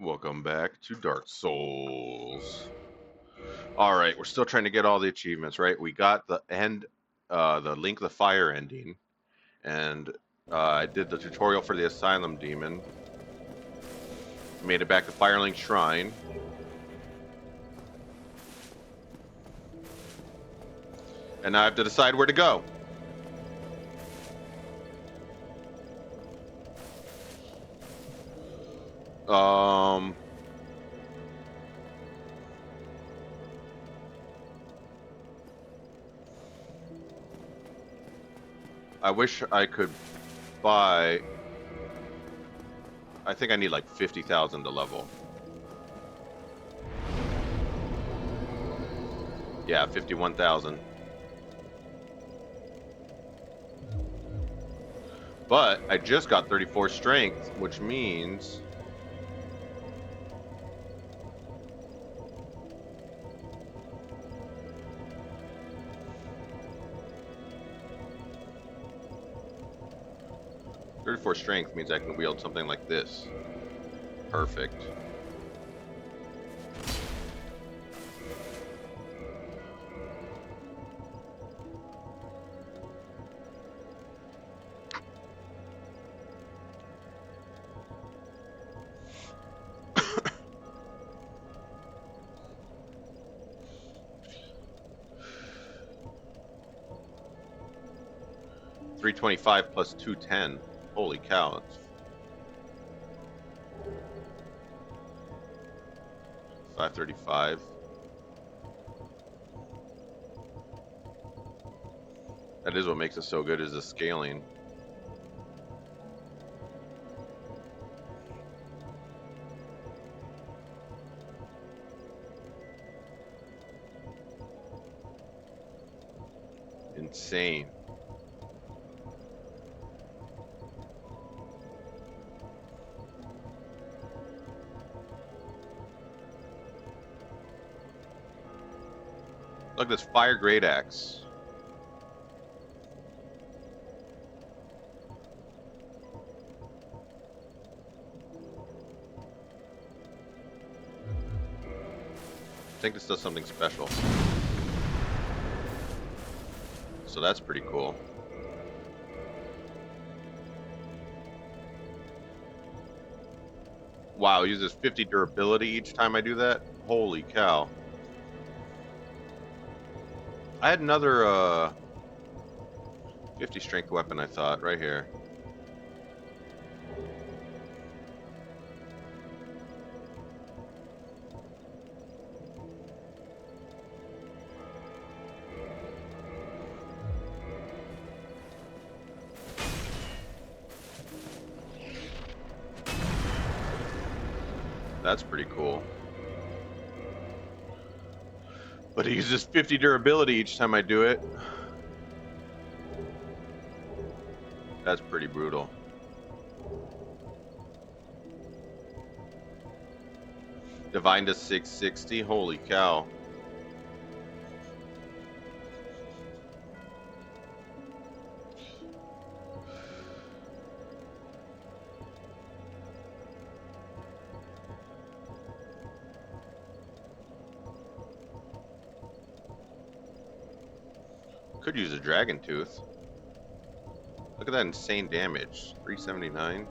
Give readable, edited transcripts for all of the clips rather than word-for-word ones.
Welcome back to Dark Souls. All right, we're still trying to get all the achievements, right? We got the end, the Link the Fire ending, and I did the tutorial for the Asylum Demon. Made it back to Firelink Shrine. And now I have to decide where to go. Um... I wish I could buy... I think I need like 50,000 to level. Yeah, 51,000. But I just got 34 strength, which means... .34 strength means I can wield something like this. Perfect. $325 plus $210. Holy cow. That's $535. That is what makes it so good, is the scaling. Insane. Look at this fire great axe. I think this does something special. So that's pretty cool. Wow, it uses 50 durability each time I do that? Holy cow. I had another 50 strength weapon, I thought, right here. That's pretty cool. But it uses 50 durability each time I do it. That's pretty brutal. Divine to 660. Holy cow. Could use a dragon tooth. Look at that insane damage. 379.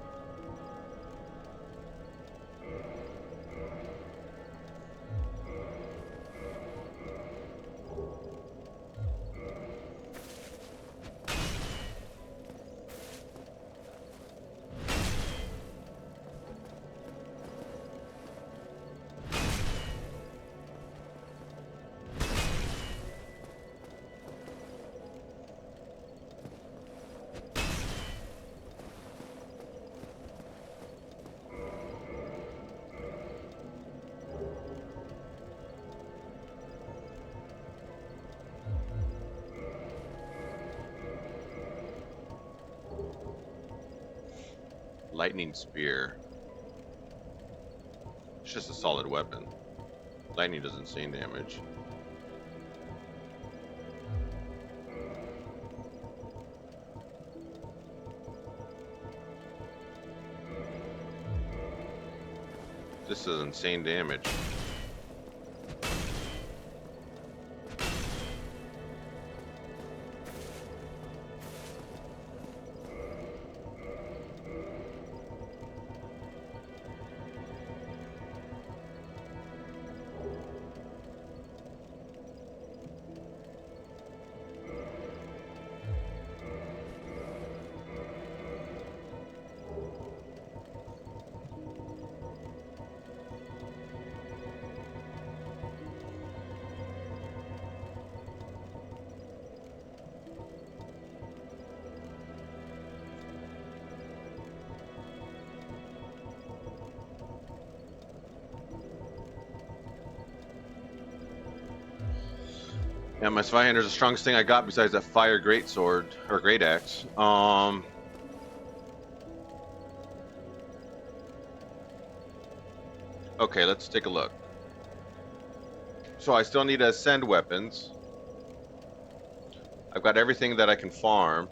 Lightning spear. It's just a solid weapon. Lightning does insane damage. This is insane damage. Yeah, my Zweihander is the strongest thing I got besides that fire great sword or great axe. Okay, let's take a look. So I still need to ascend weapons. I've got everything that I can farm.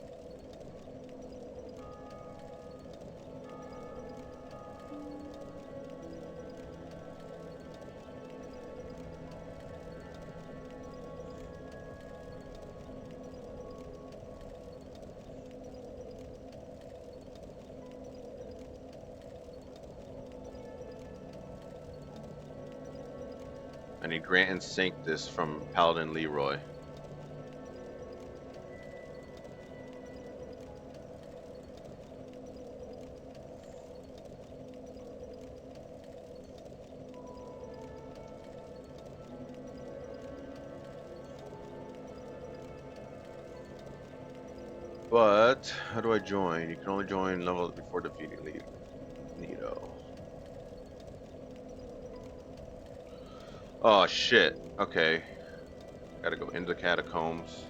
I need Grant and Sink this from Paladin Leroy. But how do I join? You can only join levels before defeating Nito. Oh shit. Okay. Gotta go into the catacombs.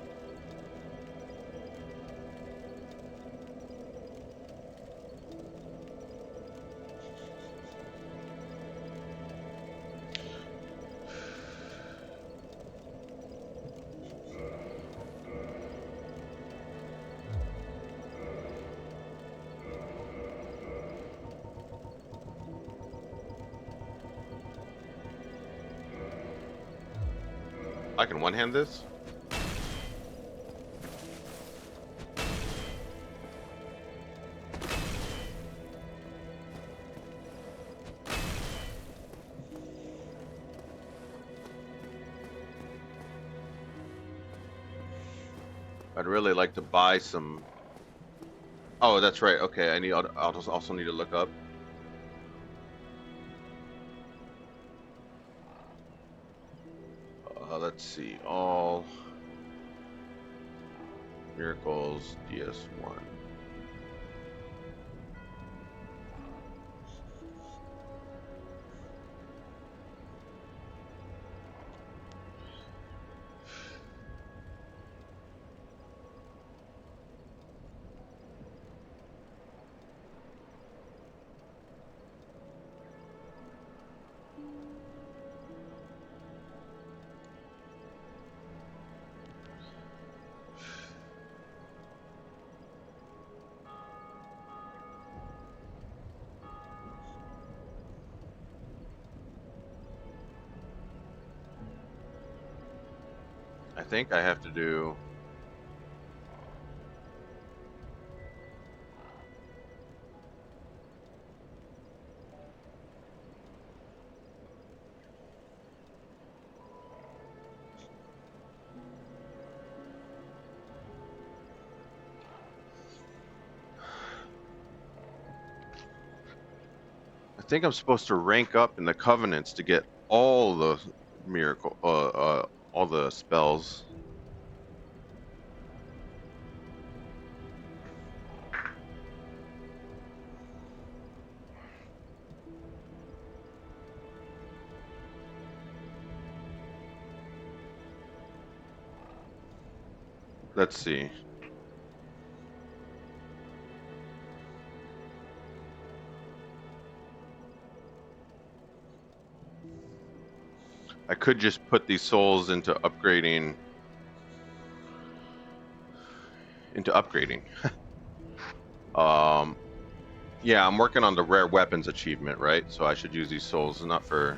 I can one-hand this? I'd really like to buy some. Oh, that's right. Okay, I'll just also need to look up. Let's see. All miracles DS1. I think I have to do. I think I'm supposed to rank up in the covenants to get all the all the spells. Let's see. I could just put these souls into upgrading. Um, Yeah, I'm working on the rare weapons achievement, right? So I should use these souls not for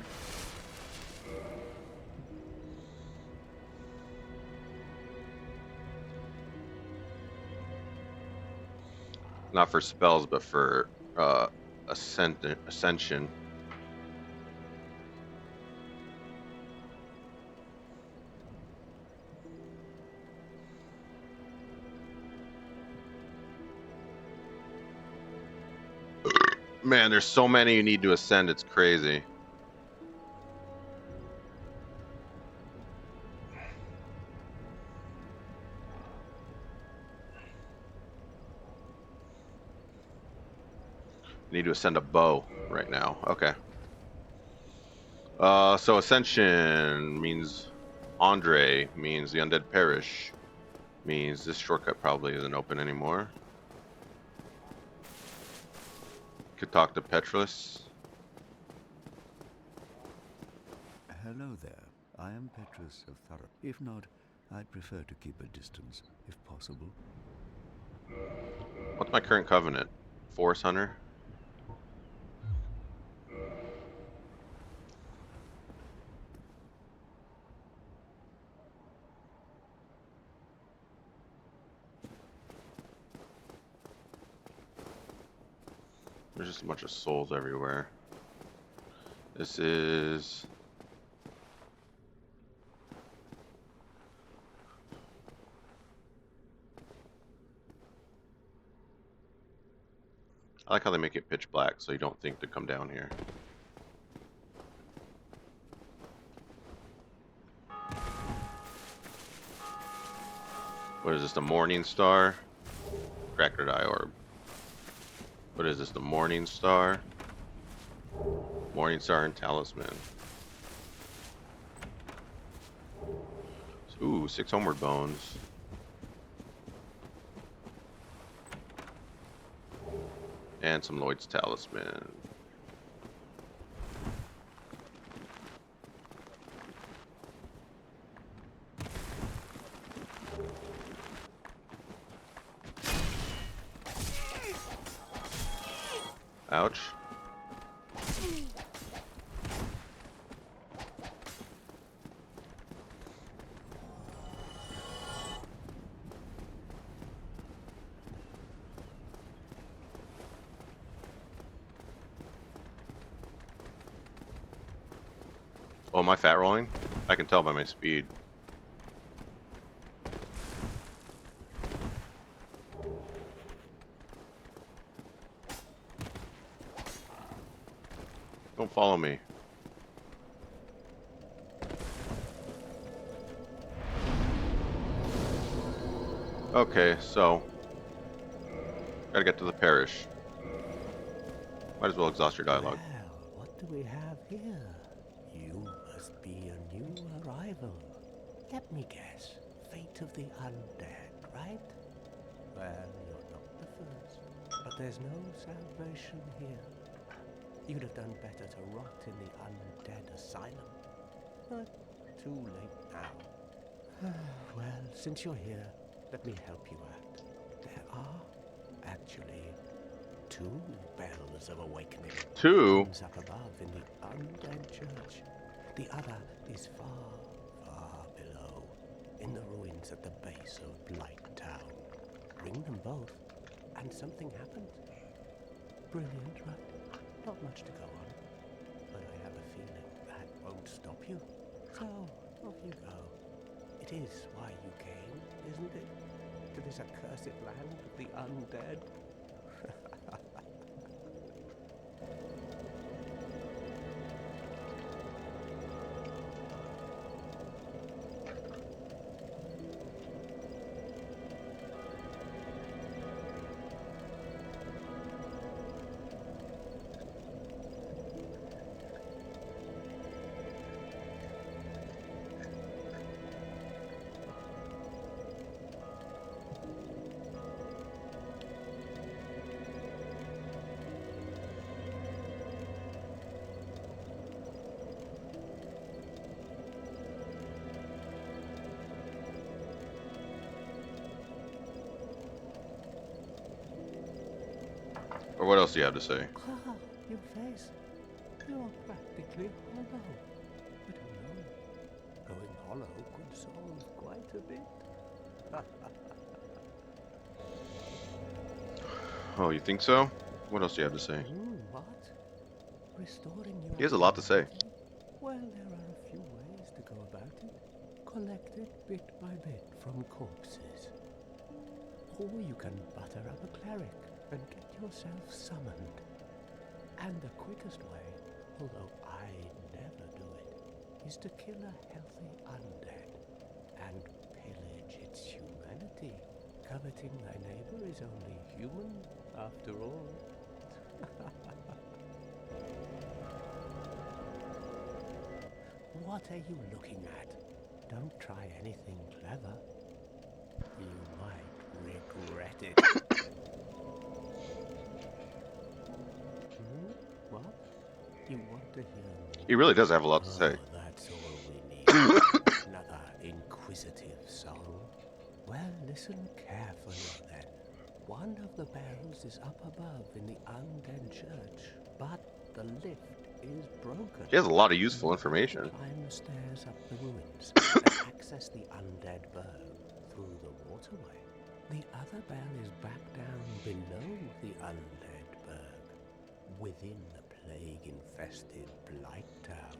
spells, but for ascension. Man, there's so many you need to ascend. It's crazy. I need to ascend a bow right now. Okay. So ascension means Andre, means the undead perish, means this shortcut probably isn't open anymore. Could talk to Petrus. Hello there. I am Petrus of Thurrock. If not, I'd prefer to keep a distance, if possible. What's my current covenant? Forest Hunter? There's just a bunch of souls everywhere. This is... I like how they make it pitch black so you don't think to come down here. What is this, the Morning Star? Cracked Eye Orb. What is this, the Morning Star? Morning Star and Talisman. Ooh, 6 Homeward Bones. And some Lloyd's Talisman. Ouch. Oh, am I fat rolling? I can tell by my speed. Don't follow me. Okay, so gotta get to the parish. Might as well exhaust your dialogue. Well, what do we have here? You must be a new arrival. Let me guess. Fate of the undead, right? Well, you're not the first. But there's no salvation here. You'd have done better to rot in the undead asylum. But too late now. Well, since you're here, let me help you out. There are actually 2 bells of awakening. 2? One's up above in the undead church. The other is far, far below, in the ruins at the base of Blight Town. Ring them both, and something happens. Brilliant, right? Not much to go on, but I have a feeling that won't stop you. So, off you go. It is why you came, isn't it? To this accursed land of the undead? what else do you have to say? Ah, your face. You're practically hollow. But who knows? Going hollow could solve quite a bit. Oh, you think so? What else do you have to say? What? Restoring your He has a lot to say. humanity? Well, there are a few ways to go about it. Collect it bit by bit from corpses. Or you can butter up a cleric and get yourself summoned. And the quickest way, although I never do it, is to kill a healthy undead and pillage its humanity. Coveting thy neighbor is only human, after all. What are you looking at? Don't try anything clever. You might regret it. What? You want to hear more? He really does have a lot to say. Oh, that's all we need. Another inquisitive soul. Well, listen carefully then. One of the bells is up above in the undead church, but the lift is broken. He has a lot of useful information. Climb the stairs up the ruins and access the undead burg through the waterway. The other bell is back down below the undead burg, within the plague-infested Blight Town.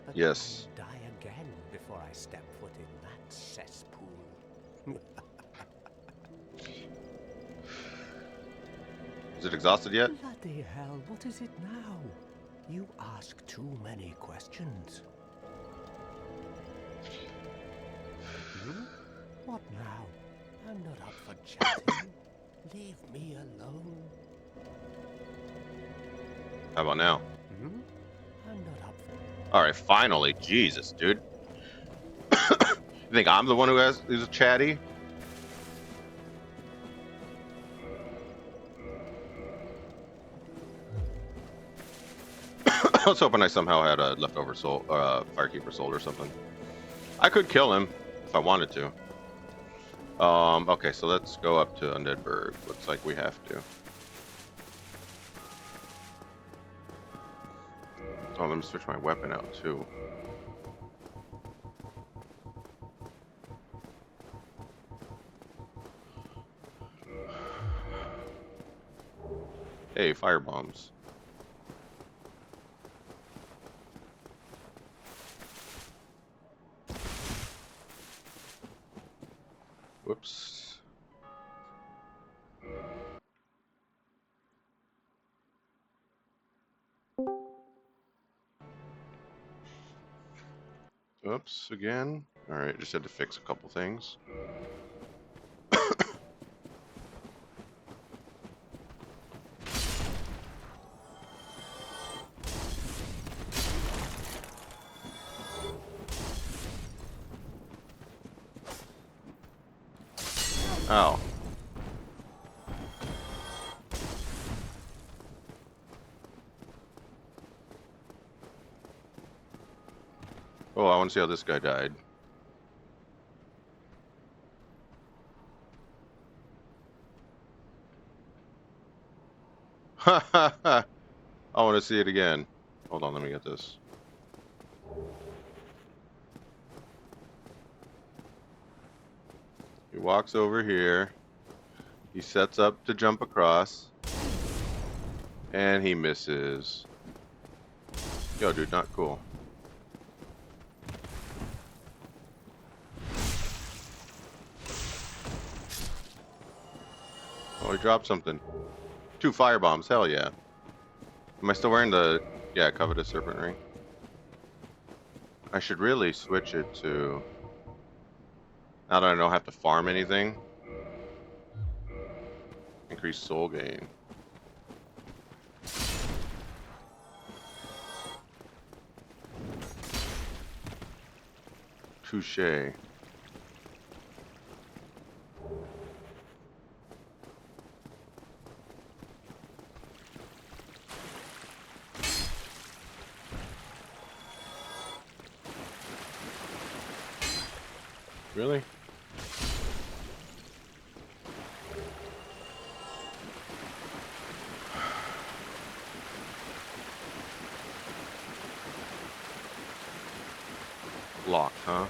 But Yes. I'll die again before I step foot in that cesspool. Is it exhausted yet? Bloody hell, what is it now? You ask too many questions. What now? I'm not up for chatting. Leave me alone. How about now? I'm not up for... Alright, finally. Jesus, dude. You think I'm the one who's chatty? I was hoping I somehow had a leftover soul, firekeeper soul or something. I could kill him if I wanted to. Okay, so let's go up to Undead Burg. Looks like we have to. Oh, let me switch my weapon out too. Hey, fire bombs. Whoops. Oops, again. Alright, just had to fix a couple things. Ow. Oh, I want to see how this guy died. Ha ha ha! I want to see it again. Hold on, let me get this. He walks over here. He sets up to jump across. And he misses. Yo, dude, not cool. Oh, he dropped something. 2 fire bombs, hell yeah. Am I still wearing the, yeah, covetous serpent ring? I should really switch it to, now that I don't have to farm anything. Increase soul gain. Touche. Really? Locked, huh?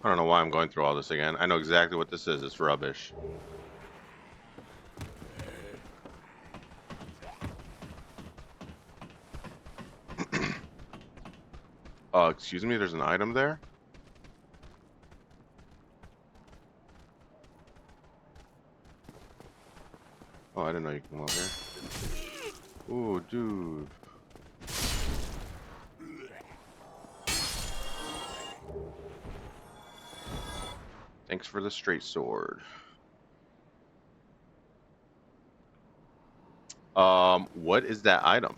I don't know why I'm going through all this again. I know exactly what this is. It's rubbish. Excuse me, there's an item there? Oh, I didn't know you could come over here. Ooh, dude. Thanks for the straight sword. What is that item?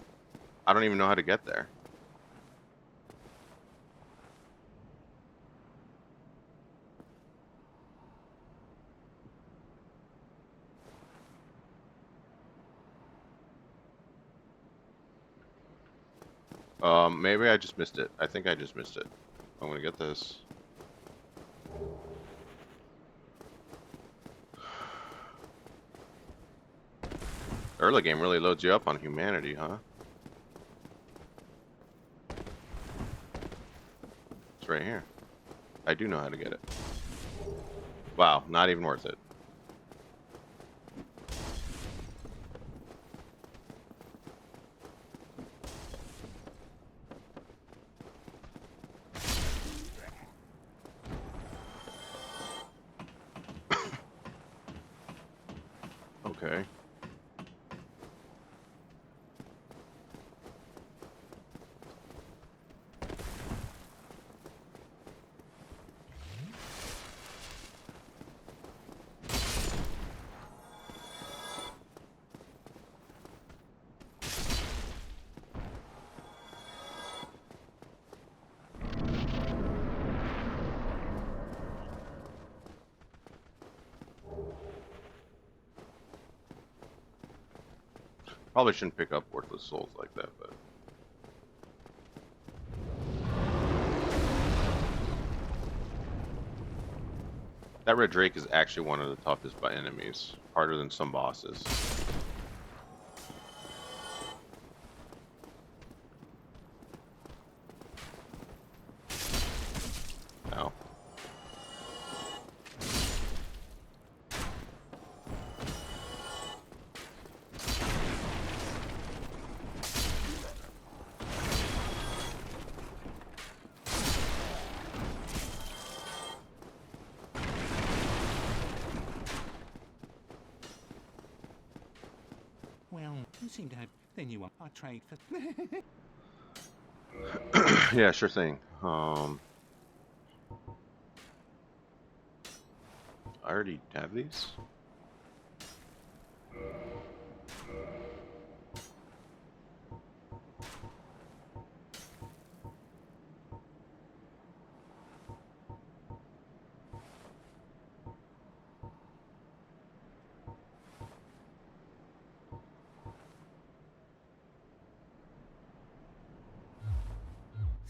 I don't even know how to get there. Maybe I just missed it. I think I just missed it. I'm gonna get this. Early game really loads you up on humanity, huh? It's right here. I do know how to get it. Wow, not even worth it. Okay. Probably shouldn't pick up worthless souls like that, but... That red drake is actually one of the toughest by enemies. Harder than some bosses. Ow. Well, you seem to have. Then you want. I trade for. Yeah, sure thing. I already have these.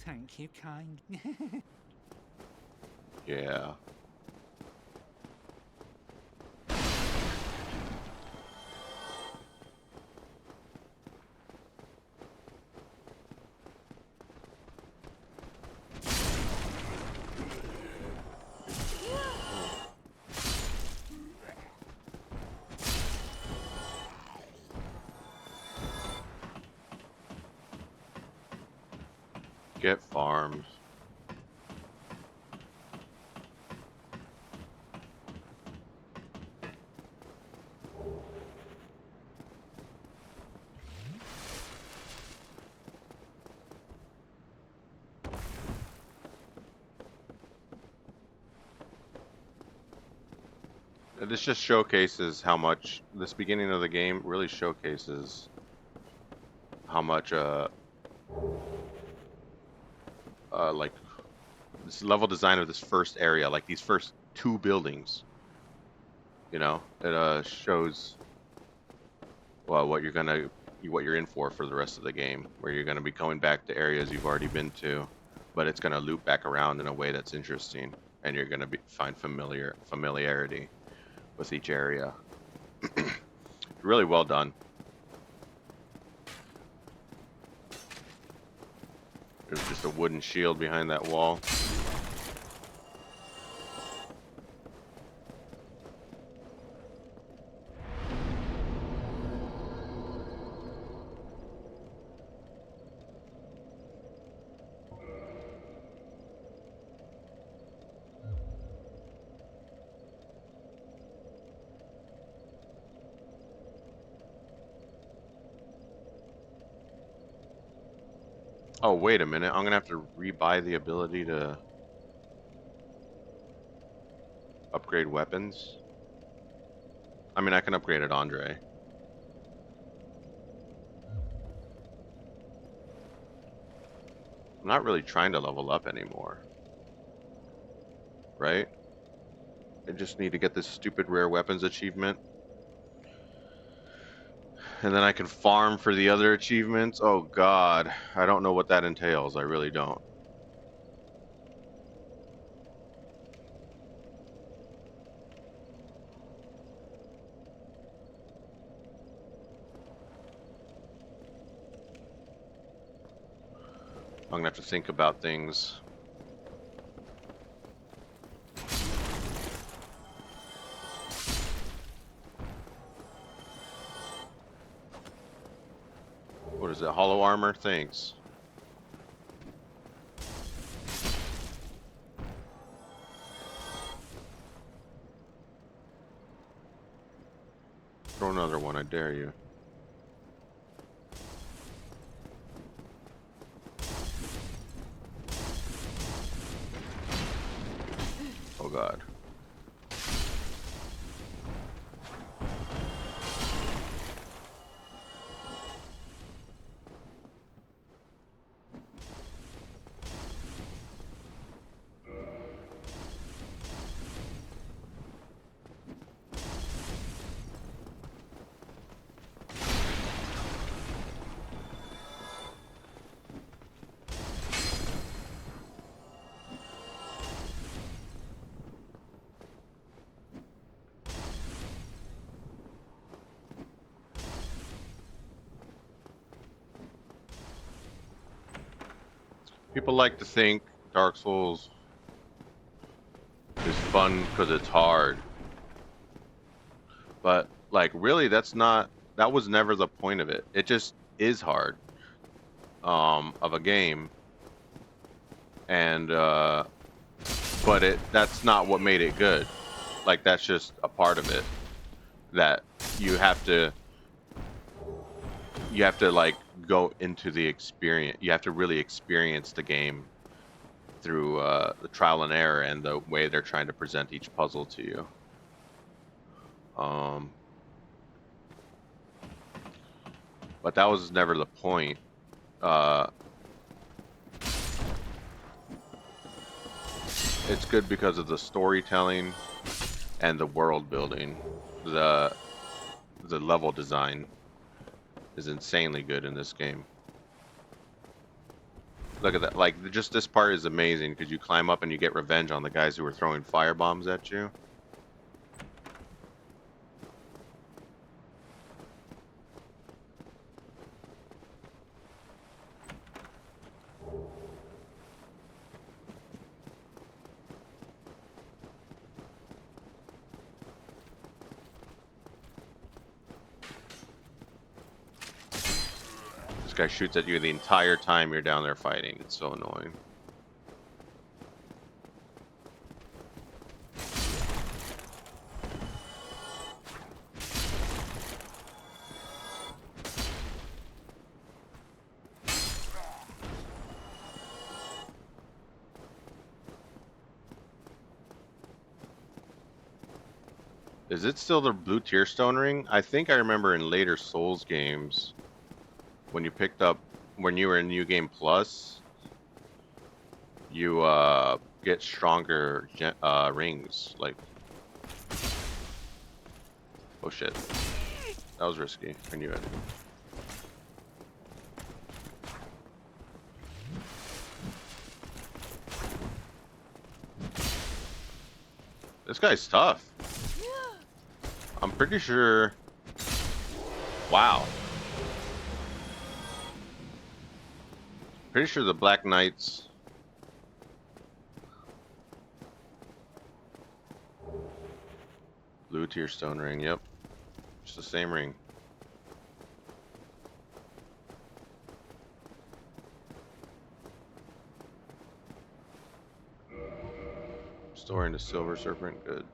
Thank you, kind. Yeah. Get farmed. This just showcases how much this beginning of the game really showcases how much like this level design of this first area, like these first two buildings, you know, it shows well what you're in for the rest of the game, where you're gonna be going back to areas you've already been to, but it's gonna loop back around in a way that's interesting, and you're gonna find familiarity with each area. Really well done. There's just a wooden shield behind that wall. Oh, wait a minute. I'm gonna have to rebuy the ability to upgrade weapons. I mean, I can upgrade it, Andre. I'm not really trying to level up anymore. Right? I just need to get this stupid rare weapons achievement. And then I can farm for the other achievements. Oh god. I don't know what that entails. I really don't. I'm gonna have to think about things. What is it? Hollow armor? Thanks. Throw another one, I dare you. Oh god. People like to think Dark Souls is fun because it's hard. But, like, really, that was never the point of it. It just is hard, of a game. And, but that's not what made it good. Like, that's just a part of it. That you have to, like, go into the experience. You have to really experience the game through, the trial and error and the way they're trying to present each puzzle to you. But that was never the point. It's good because of the storytelling and the world building. The level design is insanely good in this game. Look at that. Like, just this part is amazing because you climb up and you get revenge on the guys who were throwing fire bombs at you. This guy shoots at you the entire time you're down there fighting. It's so annoying. Is it still the blue tear stone ring? I think I remember in later Souls games when you picked up when you were in New Game Plus, you get stronger rings. Like, oh shit, that was risky. I knew it. This guy's tough. I'm pretty sure. Wow. Pretty sure the Black Knights. Blue tear stone ring. Yep, it's the same ring. Storing the silver serpent. Good.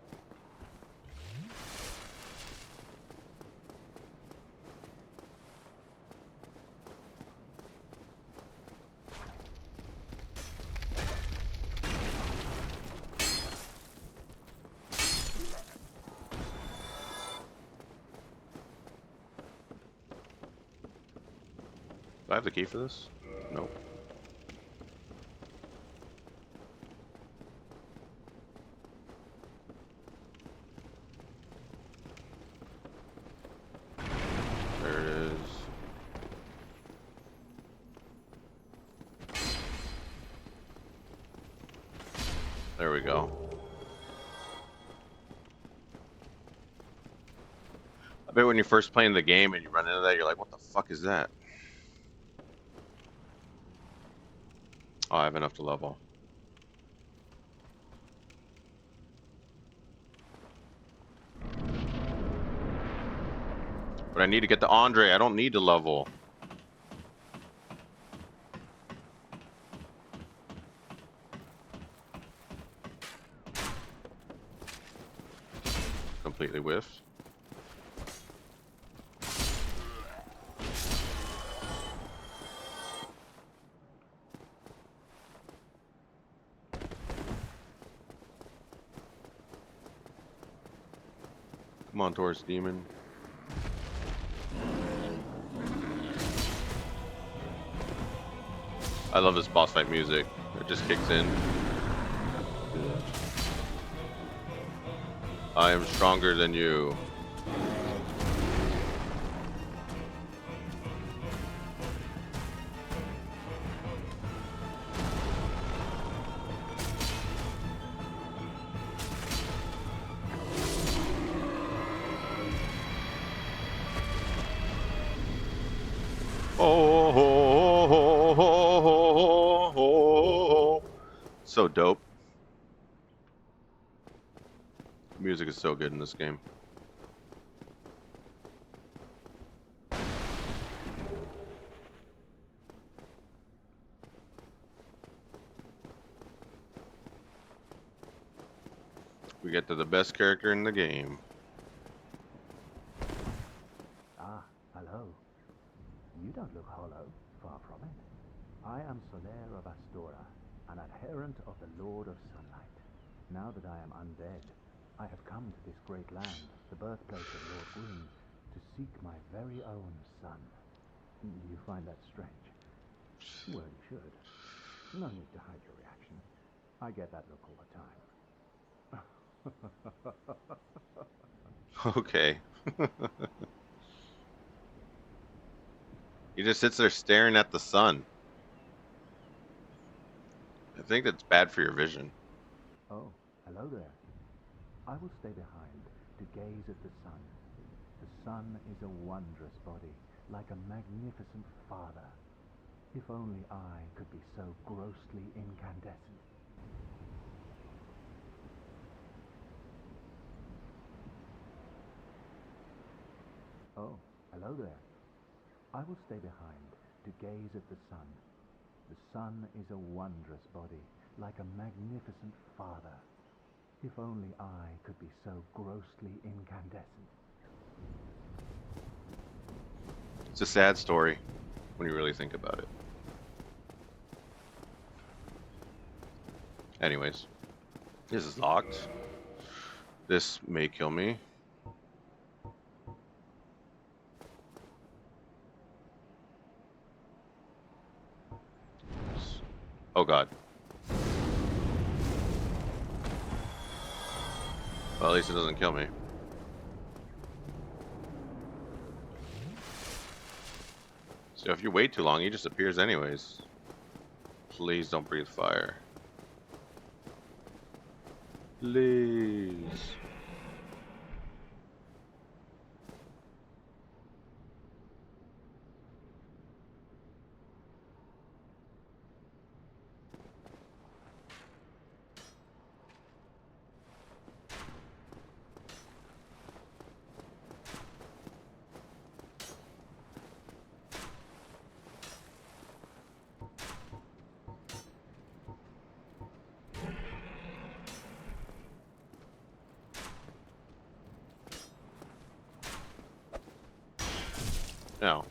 Do I have the key for this? Nope. There it is. There we go. I bet when you're first playing the game and you run into that, you're like, what the fuck is that? Oh, I have enough to level. But I need to get to Andre. I don't need to level. Completely whiffed. Come on, Taurus Demon. I love this boss fight music. It just kicks in. I am stronger than you. Oh, so dope. Music is so good in this game. We get to the best character in the game. Ah, hello. You don't look hollow, far from it. I am Solaire of Astora, an adherent of the Lord of Sunlight. Now that I am undead, I have come to this great land, the birthplace of Lord Gwyn, to seek my very own son. You find that strange? Well, you should. No need to hide your reaction. I get that look all the time. Okay. He just sits there staring at the sun. I think that's bad for your vision. Oh, hello there. I will stay behind to gaze at the sun. The sun is a wondrous body, like a magnificent father. If only I could be so grossly incandescent. Oh, hello there. I will stay behind to gaze at the sun. The sun is a wondrous body, like a magnificent father. If only I could be so grossly incandescent. It's a sad story when you really think about it. Anyways, this is locked. This may kill me. Oh god. Well, at least it doesn't kill me. So if you wait too long, he just appears anyways. Please don't breathe fire. Please. No.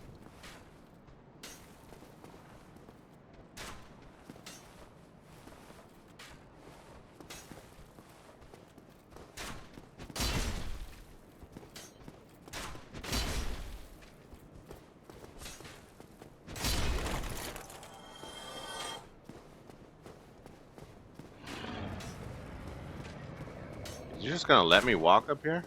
You just gonna let me walk up here?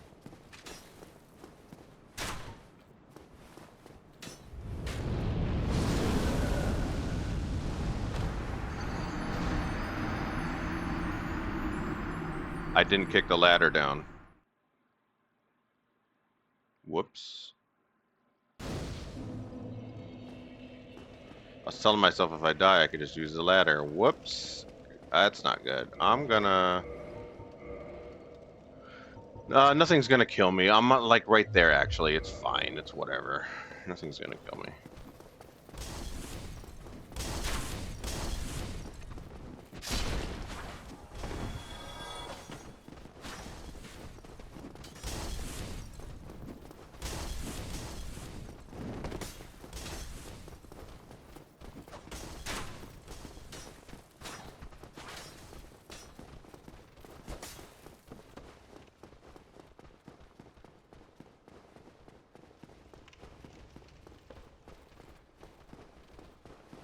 I didn't kick the ladder down. Whoops. I was telling myself if I die, I could just use the ladder. Whoops. That's not good. I'm gonna... nothing's gonna kill me. I'm like right there, actually. It's fine. It's whatever. Nothing's gonna kill me.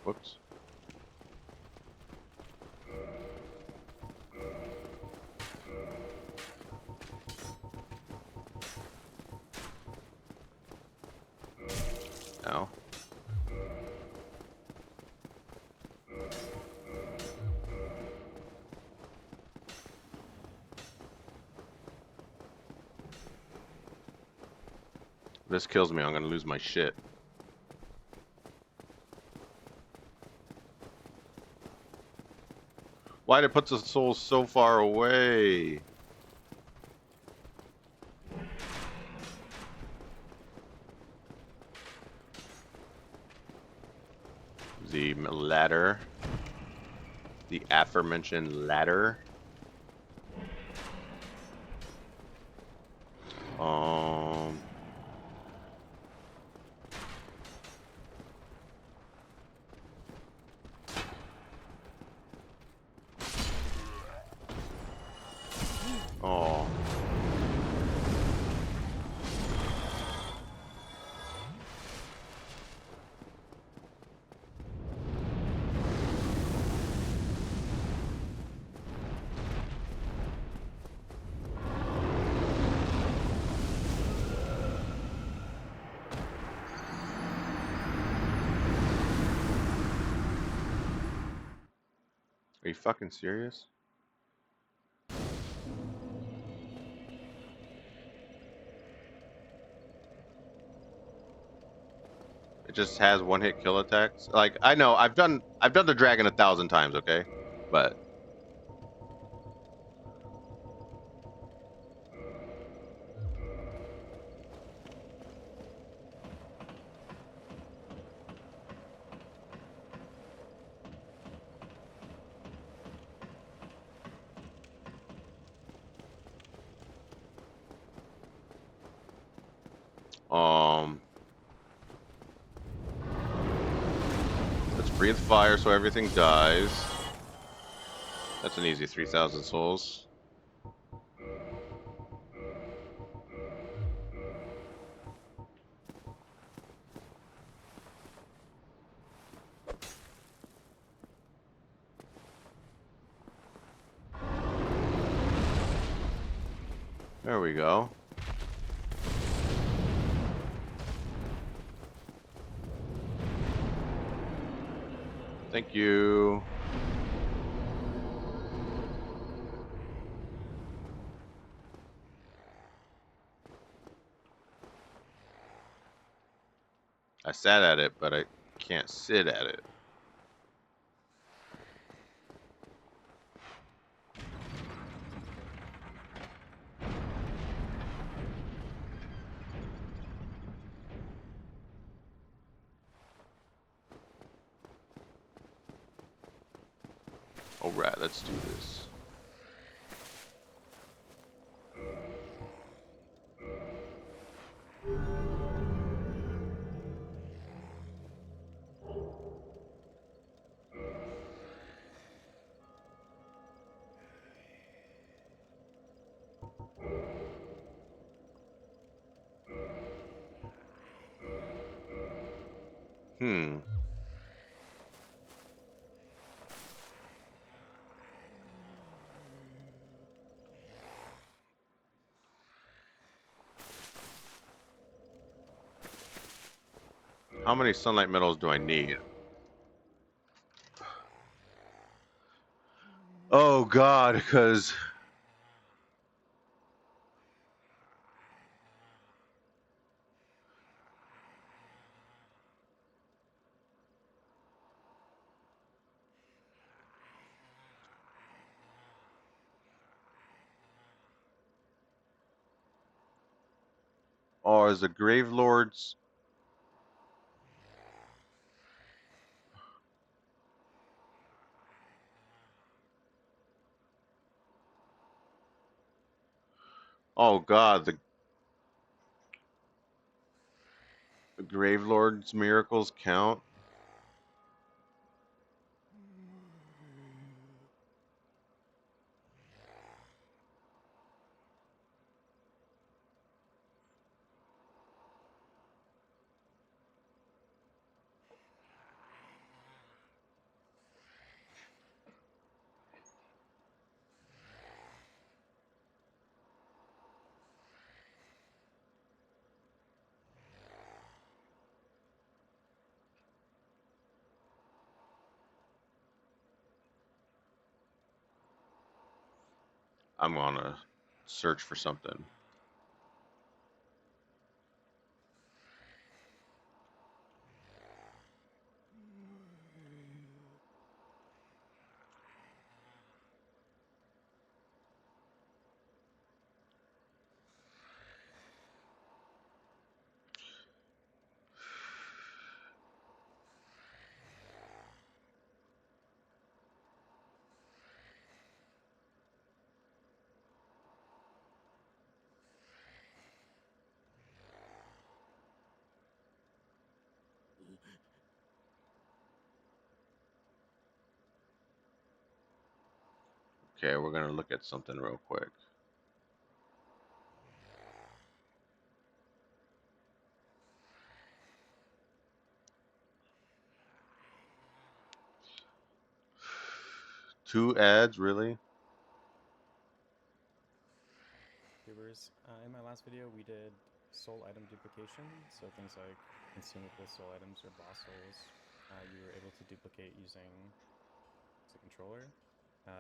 Whoops. Ow. If this kills me, I'm gonna lose my shit. Why'd it put the soul so far away? The ladder. The aforementioned ladder. Um... Oh. Are you fucking serious? It just has one-hit kill attacks. Like I know I've done the dragon 1,000 times, okay? But let's breathe fire so everything dies. That's an easy 3,000 souls. There we go. Thank you. I sat at it, but I can't sit at it. Alright, let's do this. Hmm. How many sunlight metals do I need? Oh god, because... Oh, is the Grave Lords... Oh god, the Grave Lords miracles count? I'm gonna search for something. Okay, we're gonna look at something real quick. Two ads, really? Viewers, in my last video we did soul item duplication, so things like consumable soul items or boss souls you were able to duplicate using the controller.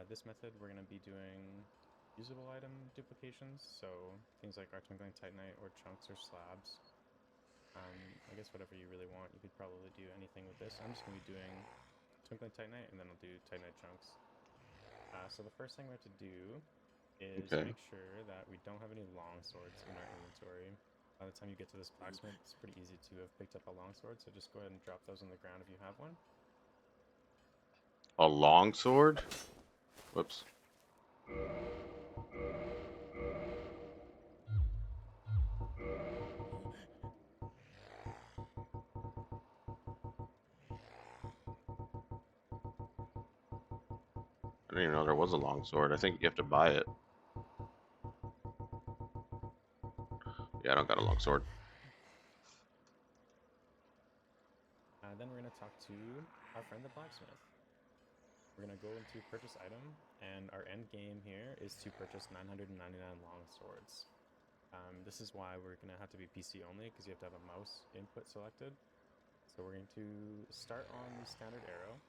This method we're going to be doing usable item duplications, so things like our twinkling titanite or chunks or slabs. I guess whatever you really want, you could probably do anything with this. I'm just going to be doing twinkling titanite and then I'll do titanite chunks. So the first thing we have to do is Okay. make sure that we don't have any long swords in our inventory. By the time you get to this blacksmith, it's pretty easy to have picked up a long sword, so just go ahead and drop those on the ground if you have one. A long sword? Whoops. I didn't even know there was a long sword. I think you have to buy it. Yeah, I don't got a long sword. Then we're going to talk to our friend the blacksmith. we're going to go into purchase item, and our end game here is to purchase 999 long swords. This is why we're going to have to be PC only, because you have to have a mouse input selected. So we're going to start on the standard arrow,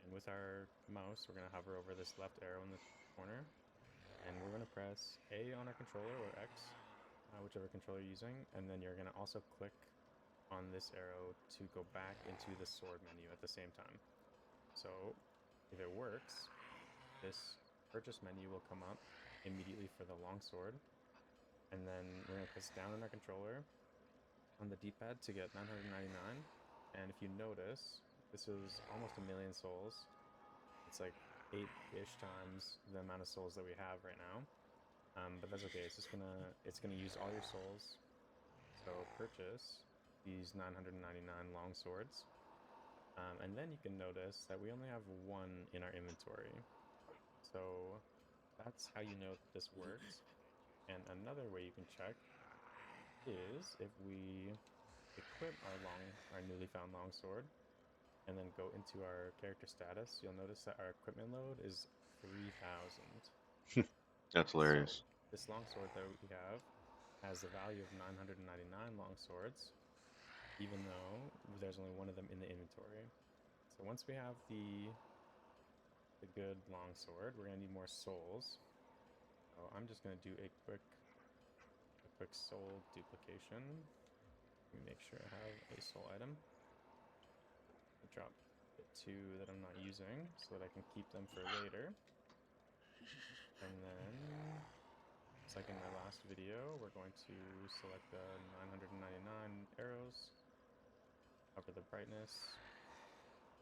and with our mouse, we're going to hover over this left arrow in the corner, and we're going to press A on our controller, or X, whichever controller you're using, and then you're going to also click on this arrow to go back into the sword menu at the same time. So if it works, this purchase menu will come up immediately for the longsword, and then we're going to press down on our controller on the D-pad to get 999, and if you notice, this is almost 1,000,000 souls. It's like 8-ish times the amount of souls that we have right now, but that's okay. It's gonna use all your souls. So purchase these 999 long swords, and then you can notice that we only have one in our inventory. So that's how you know that this works. And another way you can check is if we equip our newly found longsword and then go into our character status, you'll notice that our equipment load is 3,000. That's hilarious. So this longsword that we have has the value of 999 longswords, even though there's only one of them in the inventory. So once we have the good longsword, we're gonna need more souls. So I'm just gonna do a quick soul duplication. Let me make sure I have a soul item. I'll drop the 2 that I'm not using so that I can keep them for later. And then, just like in my last video, we're going to select the 999 arrows, cover the brightness,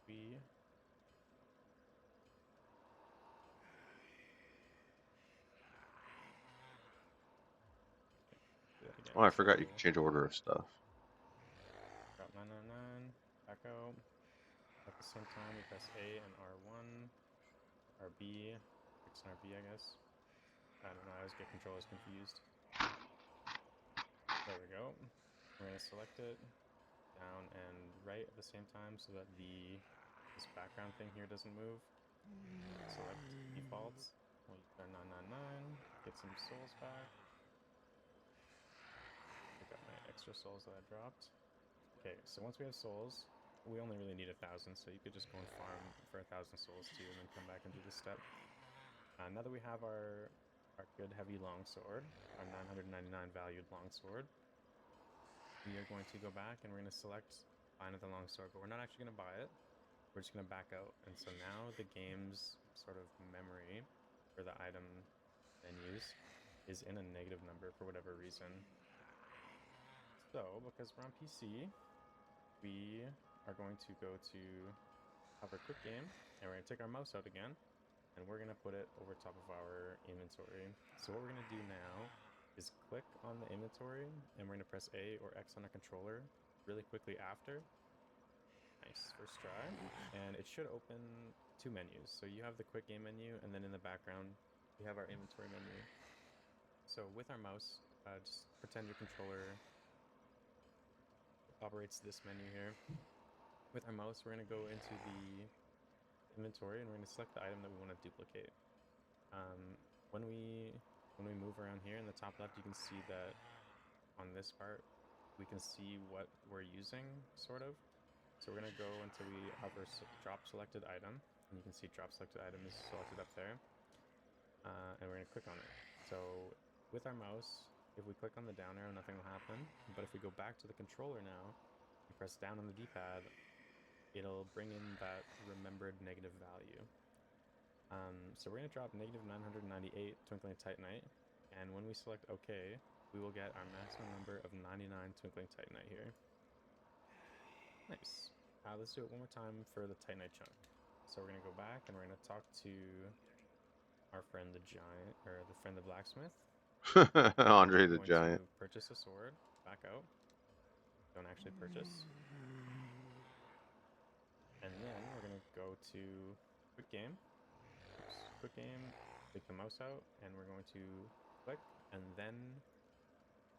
B. Do that again. Oh, I forgot you So, can change order of stuff. drop 999, back out. At the same time, we press A and R1, RB, X and RB, I guess. I don't know, I always get controllers confused. There we go. We're going to select it down and right at the same time so that this background thing here doesn't move. Select defaults. We'll use our 999, get some souls back. Pick up my extra souls that I dropped. Okay, so once we have souls, we only really need 1,000, so you could just go and farm for 1,000 souls too, and then come back and do this step. Now that we have our good heavy longsword, our 999 valued longsword, we are going to go back and we're going to select buy another longsword, but we're not actually going to buy it. We're just going to back out. And so now the game's sort of memory for the item menus is in a negative number for whatever reason. So because we're on PC, we are going to go to hover quick game, and we're going to take our mouse out again, and we're going to put it over top of our inventory. So what we're going to do now is click on the inventory, and we're going to press A or X on our controller really quickly after. Nice, first try. And it should open 2 menus. So you have the quick game menu, and then in the background, we have our inventory menu. So with our mouse, just pretend your controller operates this menu here. With our mouse, we're going to go into the inventory, and we're going to select the item that we want to duplicate. When we move around here in the top left, you can see that on this part, we can see what we're using, sort of. So we're going to go until we hover drop selected item, and you can see drop selected item is selected up there. And we're going to click on it. So with our mouse, if we click on the down arrow, nothing will happen. But if we go back to the controller now, and press down on the D-pad, it'll bring in that remembered negative value. So we're going to drop negative 998 Twinkling Titanite, and when we select OK, we will get our maximum number of 99 Twinkling Titanite here. Nice. Let's do it one more time for the Titanite chunk. So we're going to go back, and we're going to talk to our friend the giant, or the friend the blacksmith. Andre the we're going Giant. to purchase a sword, back out. Don't actually purchase. And then we're going to go to quick game. Quick game, take the mouse out, and we're going to click and then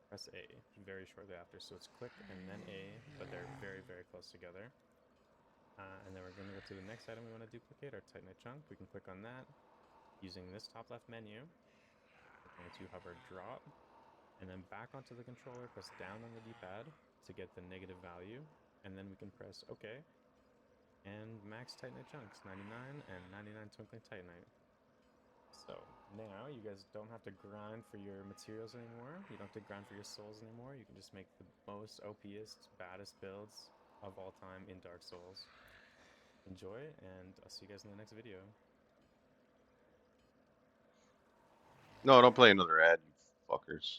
press A very shortly after. So it's click and then A, but they're very, very close together. And then we're going to go to the next item we want to duplicate, our Titanite chunk. We can click on that. Using this top left menu, we're going to hover drop, and then back onto the controller, press down on the D-pad to get the negative value, and then we can press OK, and max Titanite chunks, 99 and 99 twinkling Titanite. So now you guys don't have to grind for your materials anymore. You don't have to grind for your souls anymore. You can just make the most OPest, baddest builds of all time in Dark Souls. Enjoy, and I'll see you guys in the next video. No, don't play another ad, you fuckers.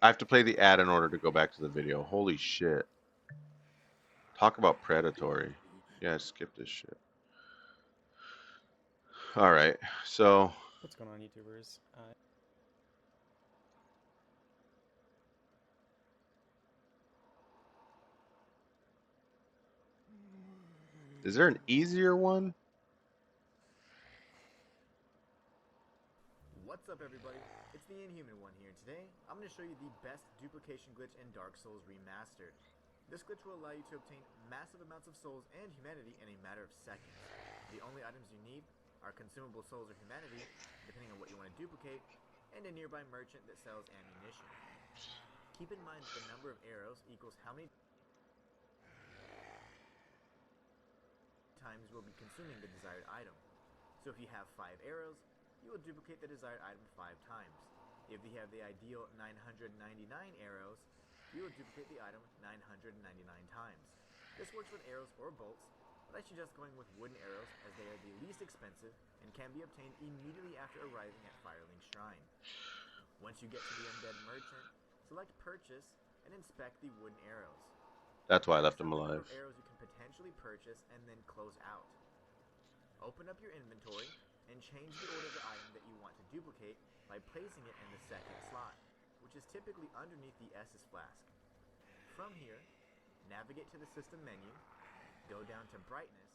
I have to play the ad in order to go back to the video. Holy shit. Talk about predatory. Yeah, skip this shit. Alright, so What's going on, YouTubers? is there an easier one? What's up, everybody? It's the Inhuman one here, and today I'm going to show you the best duplication glitch in Dark Souls Remastered. This glitch will allow you to obtain massive amounts of souls and humanity in a matter of seconds. The only items you need are consumable souls or humanity, depending on what you want to duplicate, and a nearby merchant that sells ammunition. Keep in mind that the number of arrows equals how many times you will be consuming the desired item. So if you have 5 arrows, you will duplicate the desired item 5 times. If you have the ideal 999 arrows, you will duplicate the item 999 times. This works with arrows or bolts, but I suggest going with wooden arrows as they are the least expensive and can be obtained immediately after arriving at Firelink Shrine. Once you get to the Undead Merchant, select Purchase and inspect the wooden arrows. That's why I left Max him out the number alive. of arrows you can potentially purchase and then close out. Open up your inventory and change the order of the item that you want to duplicate by placing it in the second slot, which is typically underneath the Estus flask. From here, navigate to the system menu, go down to brightness,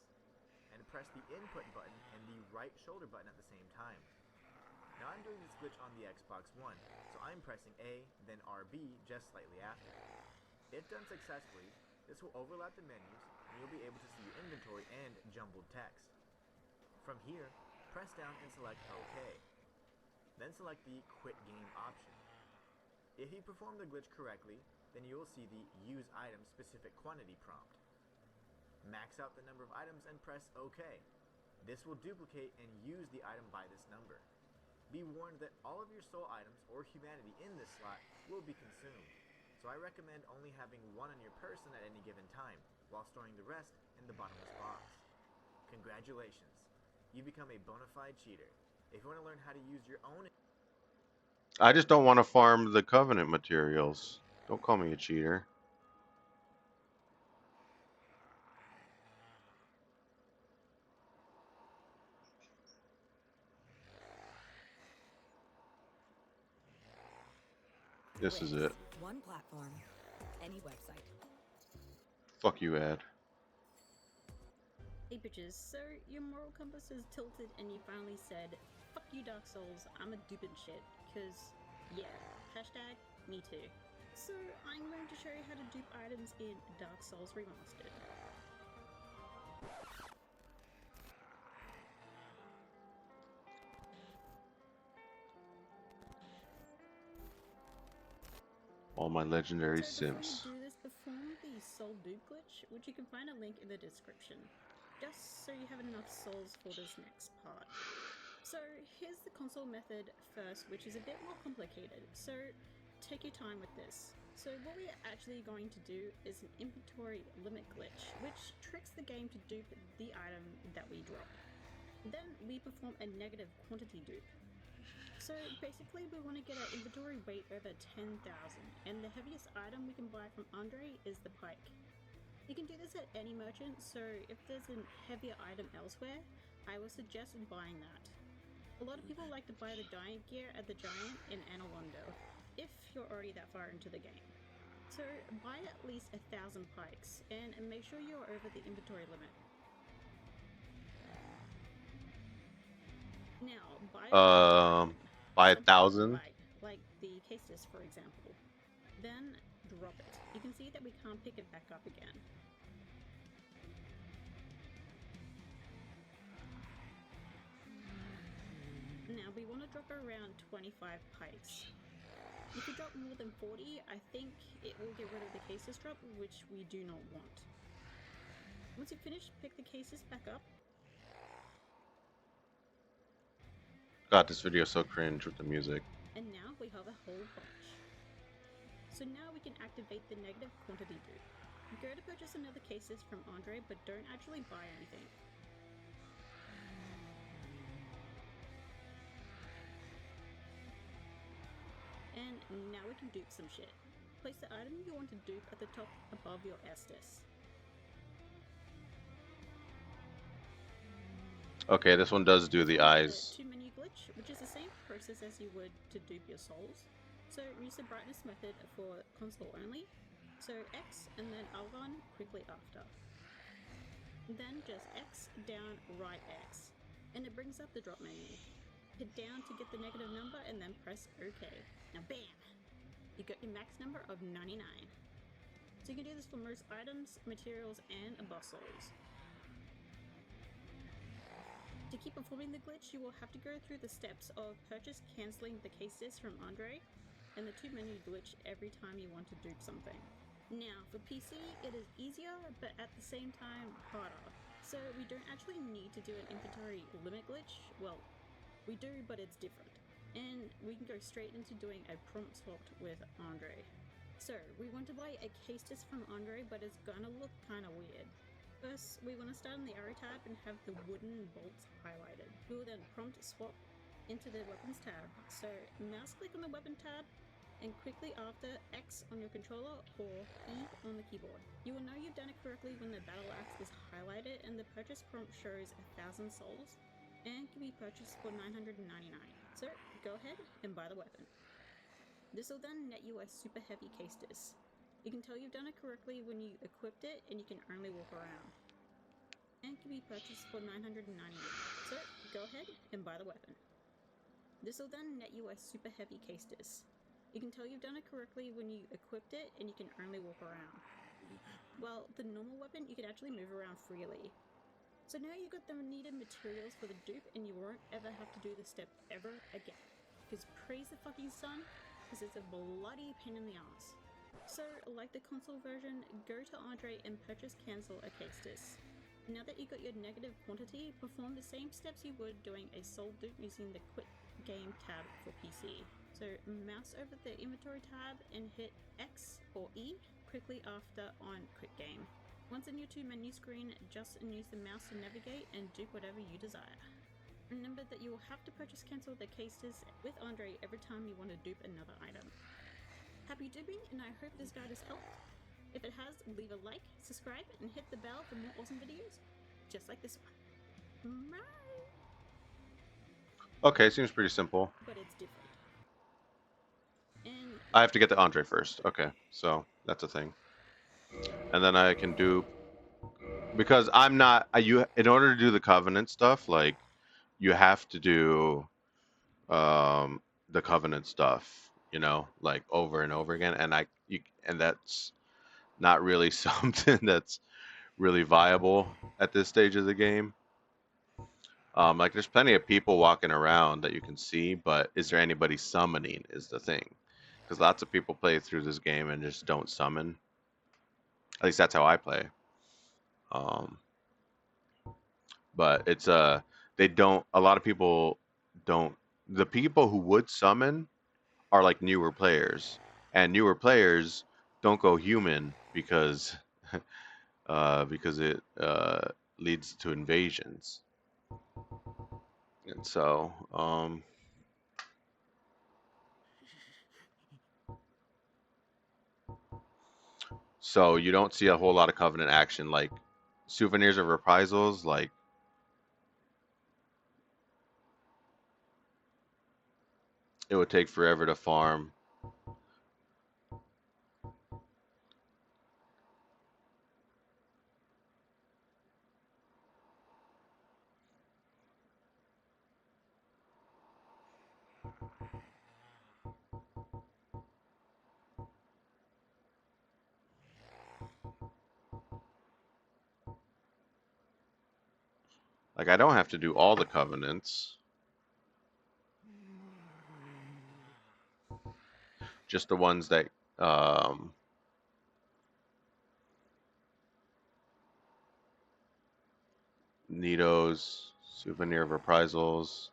and press the input button and the right shoulder button at the same time. Now I'm doing this glitch on the Xbox One, so I'm pressing A, then RB just slightly after. If done successfully, this will overlap the menus and you'll be able to see your inventory and jumbled text. From here, press down and select OK. Then select the Quit Game option. If you perform the glitch correctly, then you will see the Use Item Specific Quantity prompt. Max out the number of items and press OK. This will duplicate and use the item by this number. Be warned that all of your soul items or humanity in this slot will be consumed, so I recommend only having one on your person at any given time, while storing the rest in the bottomless box. Congratulations, you become a bona fide cheater. If you want to learn how to use your own... I just don't want to farm the Covenant materials. Don't call me a cheater. This is it. One platform, any website. Fuck you, ad. Hey bitches, so your moral compass is tilted and you finally said, fuck you Dark Souls, I'm a dupe and shit, cause yeah, hashtag me too. So I'm going to show you how to dupe items in Dark Souls Remastered. All my legendary So before simps. you do this, perform the soul dupe glitch, which you can find a link in the description, just so you have enough souls for this next part. So here's the console method first, which is a bit more complicated, so take your time with this. So what we're actually going to do is an inventory limit glitch, which tricks the game to dupe the item that we drop. Then we perform a negative quantity dupe. So basically we want to get our inventory weight over 10,000, and the heaviest item we can buy from Andre is the pike. You can do this at any merchant, so if there's a heavier item elsewhere, I would suggest buying that. A lot of people like to buy the giant gear at the Giant in Analondo, if you're already that far into the game. So buy at least 1,000 pikes, and make sure you're over the inventory limit. Now, buy By something you 1,000. like the cases, for example. Then drop it. You can see that we can't pick it back up again. Now we want to drop around 25 pikes. If you drop more than 40, I think it will get rid of the cases drop, which we do not want. Once you finish, pick the cases back up. God, this video is so cringe with the music. And now we have a whole bunch. So now we can activate the negative quantity dupe. Go to purchase another cases from Andre, but don't actually buy anything. And now we can dupe some shit. Place the item you want to dupe at the top above your Estes. Okay, this one does do the eyes. The 2-menu glitch, which is the same process as you would to dupe your souls. So use the brightness method for console only. So X and then Algon quickly after. Then just X, down, right X. And it brings up the drop menu. Hit down to get the negative number and then press OK. Now bam! You got your max number of 99. So you can do this for most items, materials, and boss souls. To keep performing the glitch, you will have to go through the steps of purchase, cancelling the cases from Andre, and the 2-menu glitch every time you want to dupe something. Now, for PC, it is easier, but at the same time, harder. So we don't actually need to do an inventory limit glitch. Well, we do, but it's different. And we can go straight into doing a prompt swap with Andre. So, we want to buy a case disc from Andre, but it's gonna look kinda weird. First, we want to start on the arrow tab and have the wooden bolts highlighted. We will then prompt swap into the weapons tab. So mouse click on the weapon tab and quickly after X on your controller or E on the keyboard. You will know you've done it correctly when the battle axe is highlighted and the purchase prompt shows 1,000 souls and can be purchased for 999. So go ahead and buy the weapon. This will then net you a super heavy case disc. You can tell you've done it correctly when you equipped it and you can only walk around. And can be purchased for 999. So go ahead and buy the weapon. This will then net you a super heavy case disc. You can tell you've done it correctly when you equipped it and you can only walk around. Well, the normal weapon you can actually move around freely. So now you've got the needed materials for the dupe and you won't ever have to do this step ever again. Because praise the fucking sun, because it's a bloody pain in the ass. So, like the console version, go to Andre and purchase cancel a case disc. Now that you got your negative quantity, perform the same steps you would doing a soul dupe using the quit game tab for PC. So mouse over the inventory tab and hit X or E quickly after on quit game. Once in your 2-menu screen, just use the mouse to navigate and dupe whatever you desire. Remember that you will have to purchase cancel the case disc with Andre every time you want to dupe another item. Happy duping, and I hope this guide has helped. If it has, leave a like, subscribe, and hit the bell for more awesome videos, just like this one. Bye! Okay, seems pretty simple. But it's different. And I have to get the Andre first. Okay, so that's a thing. And then I can do, because I'm not in order to do the covenant stuff, like you have to do the covenant stuff, like over and over again, and that's not really something that's really viable at this stage of the game. Like there's plenty of people walking around that you can see, but is there anybody summoning is the thing. Because lots of people play through this game and just don't summon. At least that's how I play. But it's they don't. A lot of people don't. The people who would summon are like newer players, and newer players don't go human because it leads to invasions, and so you don't see a whole lot of covenant action like souvenirs of reprisals, like it would take forever to farm. Like, I don't have to do all the covenants. Just the ones that, Nito's, Souvenir of Reprisals.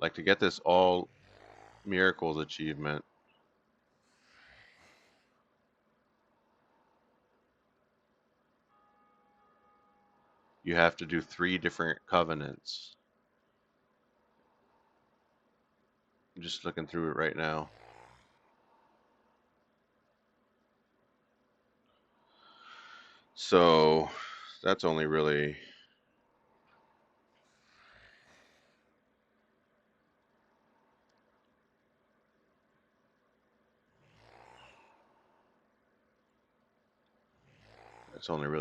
Like, to get this all miracles achievement, you have to do 3 different covenants. I'm just looking through it right now. So that's only really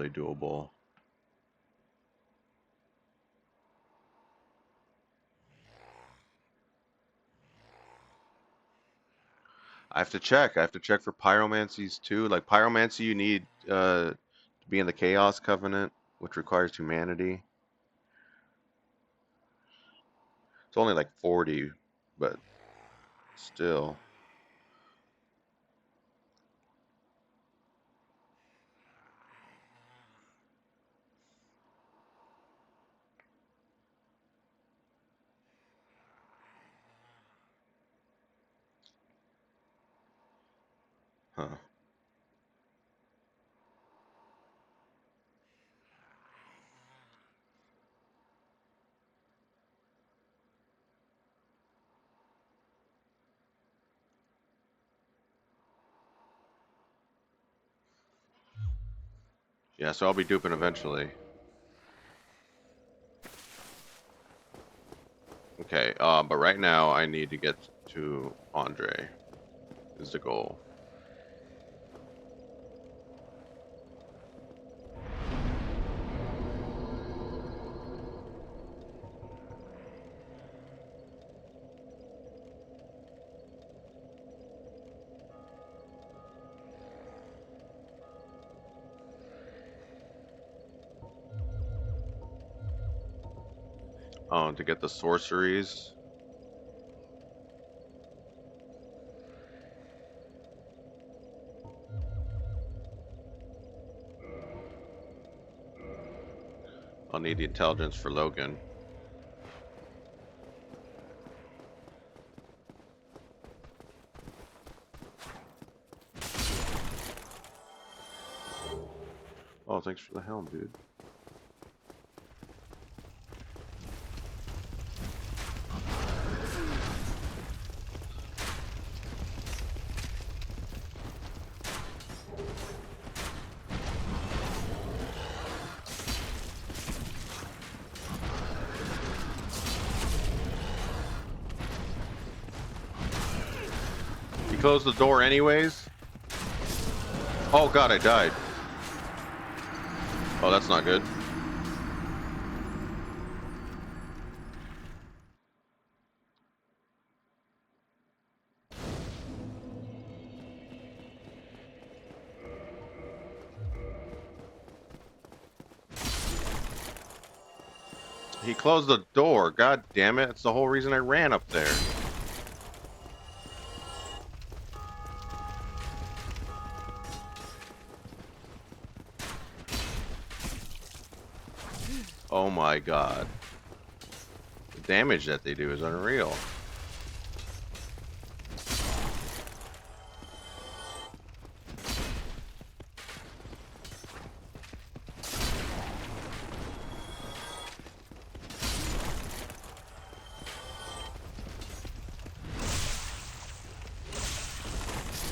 doable. I have to check. I have to check for pyromancies too. Like pyromancy, you need to be in the Chaos Covenant, which requires humanity. It's only like 40, but still. Huh. Yeah, so I'll be duping eventually. Okay, but right now I need to get to Andre, is the goal. To get the sorceries. I'll need the intelligence for Logan. Oh, thanks for the helm, dude. He closed the door anyways? Oh god, I died. Oh, that's not good. He closed the door. God damn it. That's the whole reason I ran up there. Oh my god. The damage that they do is unreal.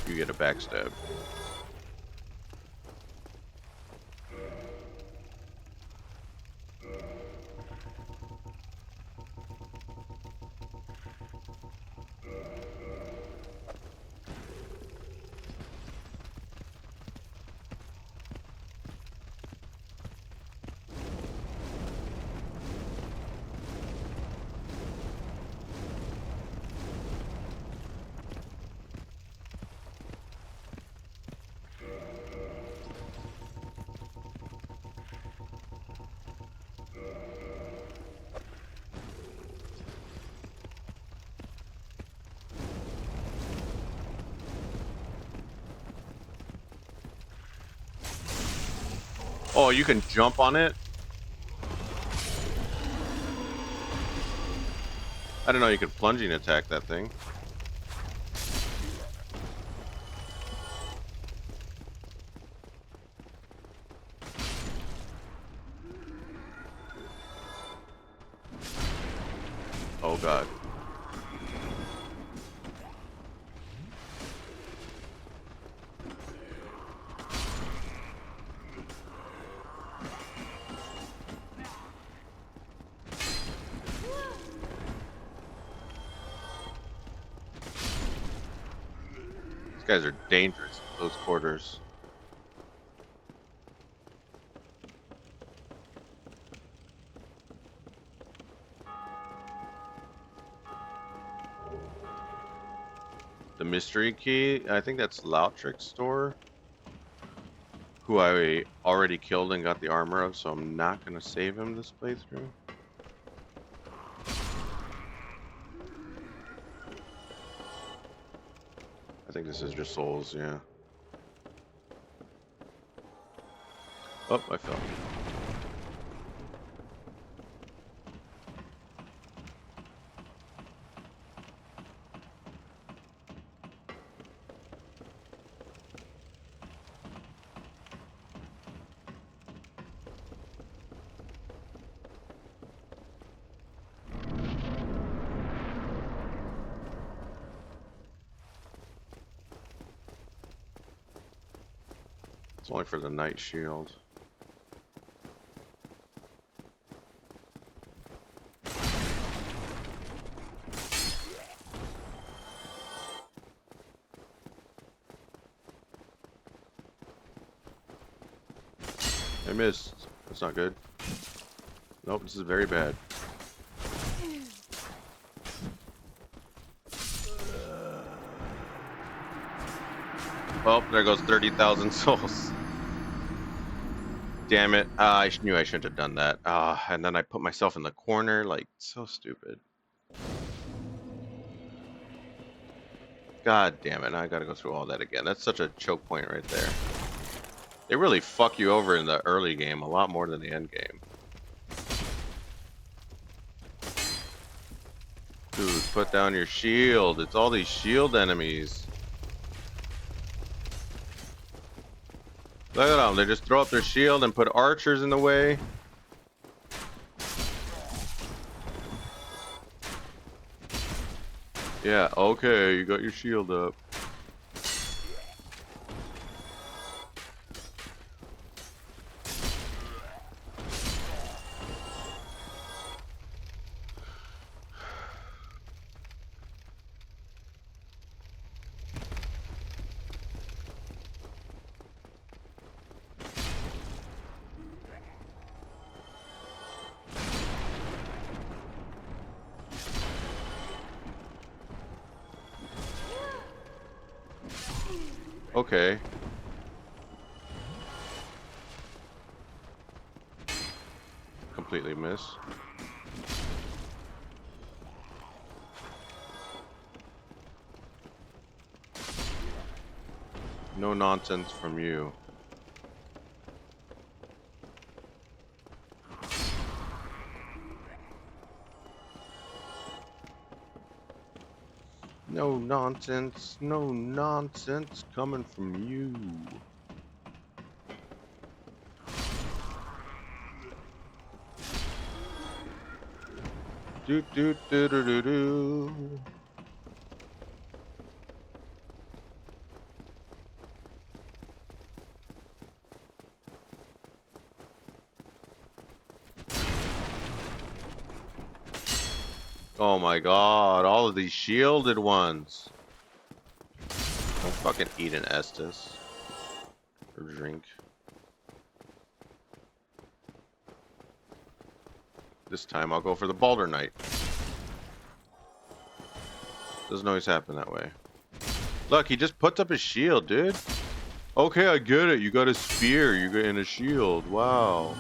You get a backstab. Oh, you can jump on it? I didn't know you could plunging attack that thing. Oh god. These guys are dangerous in close quarters. The mystery key, I think that's Lautrick's store, who I already killed and got the armor of, so I'm not going to save him this playthrough. I think this is just souls, yeah. Oh, I fell. It's only for the night shield. I missed. That's not good. Nope, this is very bad. Well, there goes 30,000 souls. Damn it. I knew I shouldn't have done that. And then I put myself in the corner. Like, so stupid. God damn it. I gotta go through all that again. That's such a choke point right there. They really fuck you over in the early game a lot more than the end game. Dude, put down your shield. It's all these shield enemies. Look at them. They just throw up their shield and put archers in the way. Yeah, okay, you got your shield up. Okay. Completely miss. No nonsense from you. No nonsense coming from you. Do do do do do do. Oh my god, all of these shielded ones. Don't fucking eat an Estus. Or drink. This time I'll go for the Balder Knight. Doesn't always happen that way. Look, he just puts up his shield, dude. Okay, I get it. You got a spear. You got in a shield. Wow.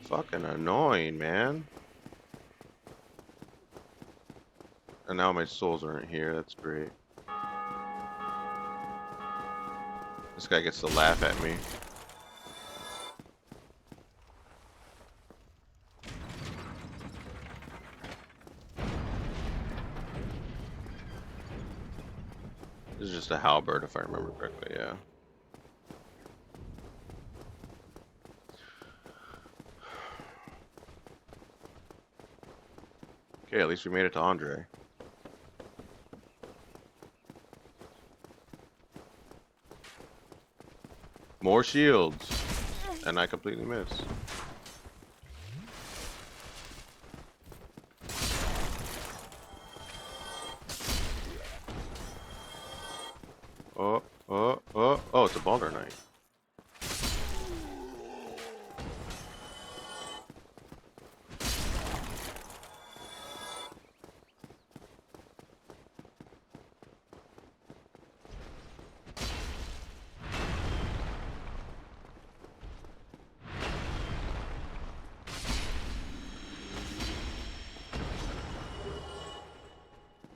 Fucking annoying, man. And now my souls aren't here. That's great. This guy gets to laugh at me. This is just a halberd, if I remember correctly, yeah. Okay, at least we made it to Andre. More shields. And I completely missed. Oh, it's a Balder Knight.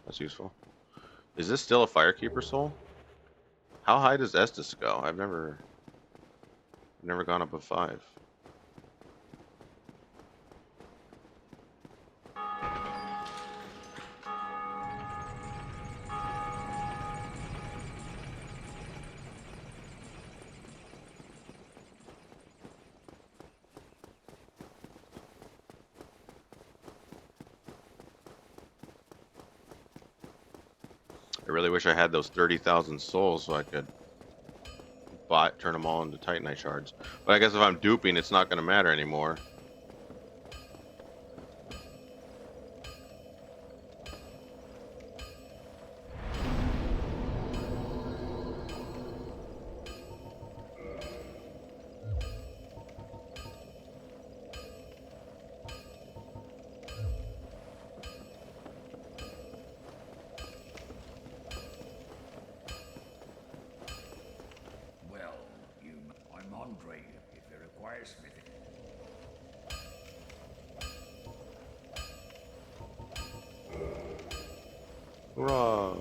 That's useful. Is this still a Firekeeper soul? How high does Estus go? I've never gone up of 5. I really wish I had those 30,000 souls so I could turn them all into Titanite shards. But I guess if I'm duping, it's not going to matter anymore. Well, I'm Andre, if it requires me. Hurrah!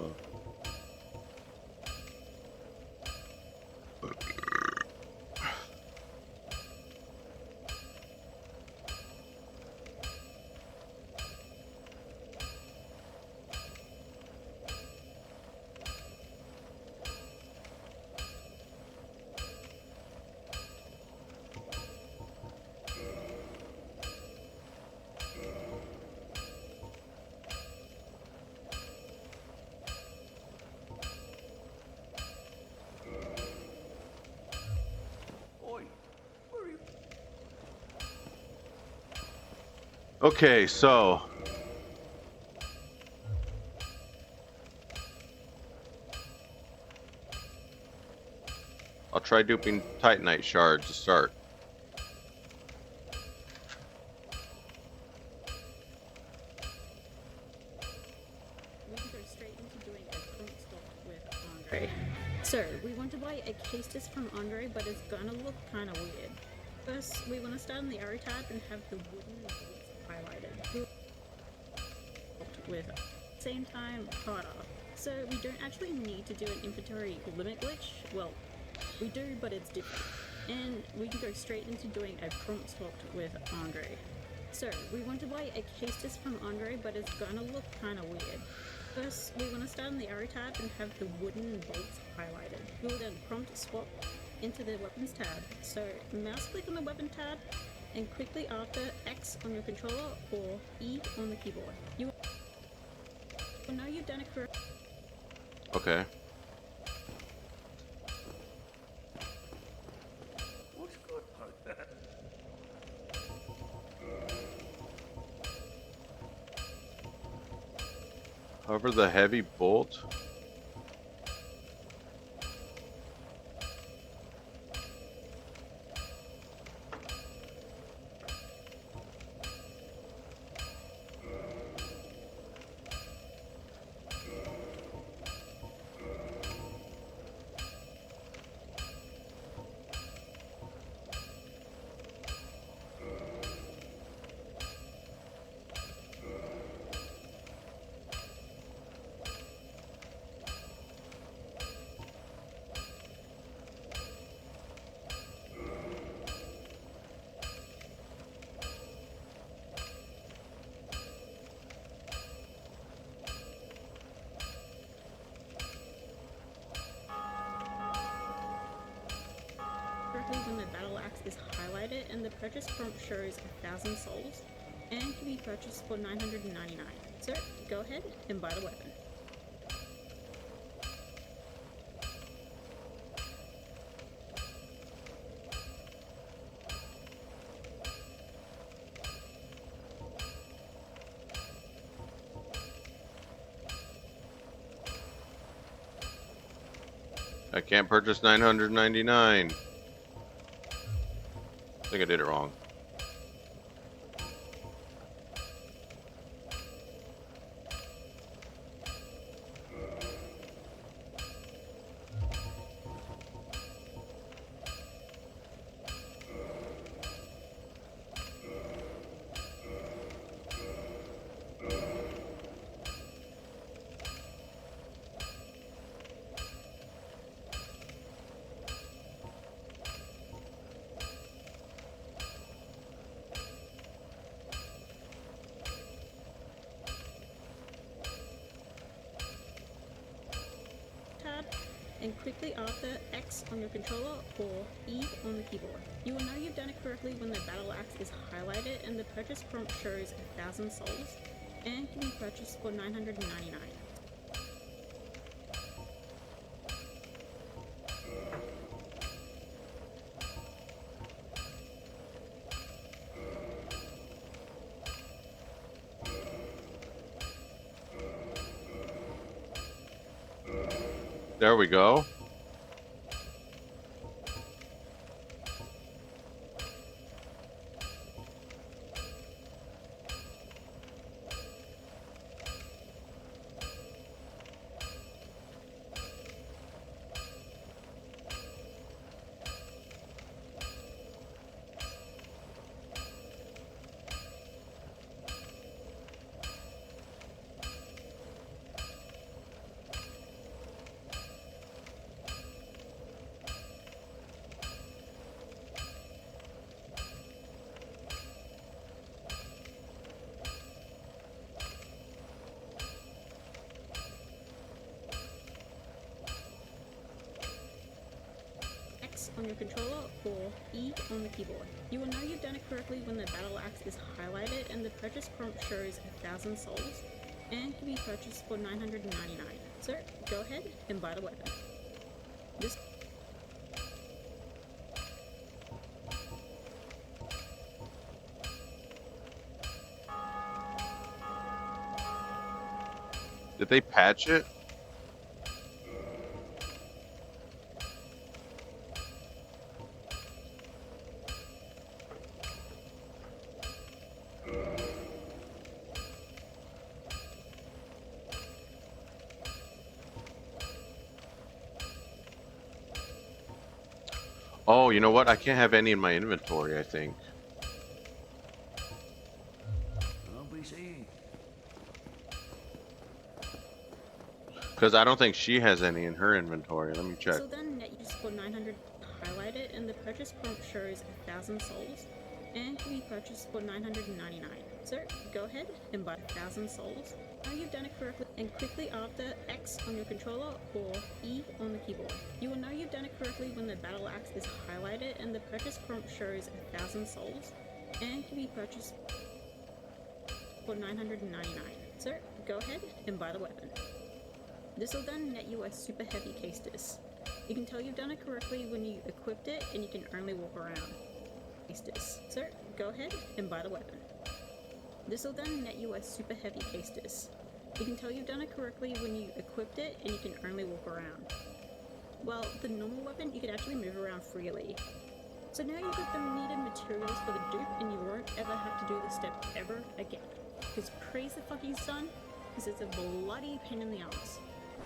Oi, where are you? Okay, so I'll try duping Titanite shards to start. We can go straight into doing a prompt swap with Andre. So, we want to buy a case disc from Andre, but it's gonna look kind of weird. First, we want to start on the arrow tab and have the wooden bolts highlighted. With same time harder. So we don't actually need to do an inventory limit glitch. Well, we do, but it's different. And we can go straight into doing a prompt swap with Andre. So we want to buy a case disc from Andre, but it's gonna look kind of weird. First, we want to start on the arrow tab and have the wooden bolts highlighted. We'll then prompt swap into the weapons tab. So mouse click on the weapon tab and quickly after X on your controller or E on the keyboard. You will know you've done it correctly. Okay. What's good about that? Hover the heavy bolt. Correctly when the battle axe is highlighted and the purchase prompt shows 1,000 souls and can be purchased for 999. So go ahead and buy the weapon. I can't purchase 999. I think I did it wrong. Tab and quickly after X on your controller or E on the keyboard. You will know you've done it correctly when the battle axe is highlighted and the purchase prompt shows 1,000 souls and can be purchased for 999. There we go. X on your controller or E on the keyboard. You will know you've done it correctly when the battle axe is highlighted and the purchase prompt shows 1,000 souls and can be purchased for 999. So go ahead and buy the weapon. This Did they patch it? Oh, you know what? I can't have any in my inventory, I think. Don't be seeing. Because I don't think she has any in her inventory. Let me check. So then net use for 900 highlighted and the purchase prompt shows 1,000 souls and can be purchased for 999. So go ahead and buy 1,000 souls. Now you've done it correctly and quickly after X on your controller or E on the keyboard. You will know you've done it correctly when the battle axe is highlighted and the purchase prompt shows 1,000 souls and can be purchased for 999. So go ahead and buy the weapon. This will then net you a super heavy case disc. You can tell you've done it correctly when you equipped it and you can only walk around. Case disc. So go ahead and buy the weapon. This will then net you a super heavy case disc. You can tell you've done it correctly when you equipped it and you can only walk around. Well, the normal weapon, you can actually move around freely. So now you've got the needed materials for the dupe and you won't ever have to do this step ever again. Because praise the fucking sun, because it's a bloody pain in the ass.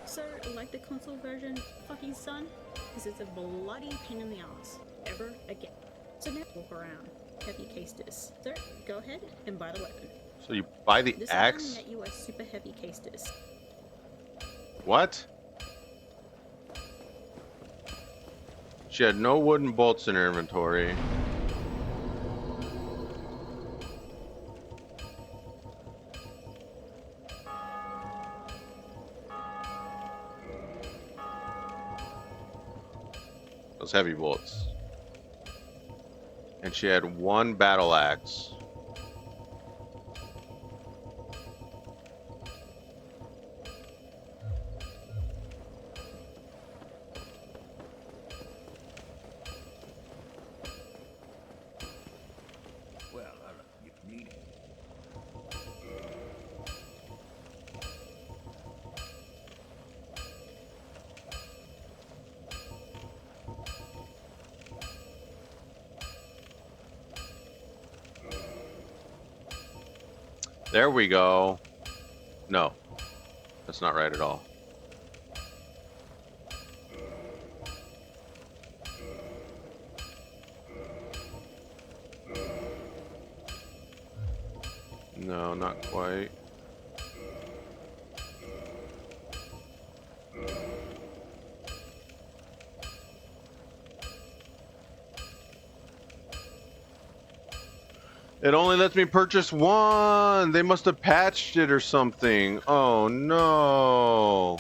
So, like the console version, fucking sun, because it's a bloody pain in the ass. Ever again. So now walk around. Heavy case disc. So, go ahead and buy the weapon. So you buy the This axe? item net you a super heavy case disc. What? She had no wooden bolts in her inventory. Those heavy bolts. And she had one battle axe. Well, you need it. There we go. No, that's not right at all. No, not quite. It only lets me purchase one. They must have patched it or something. Oh no.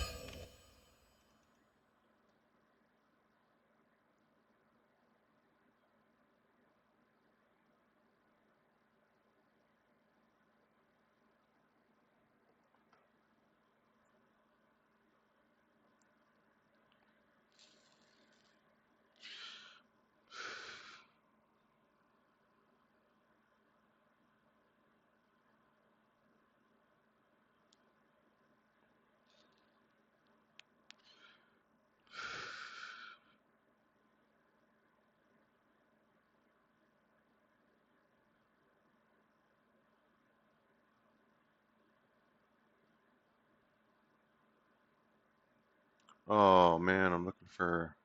Oh man, I'm looking for.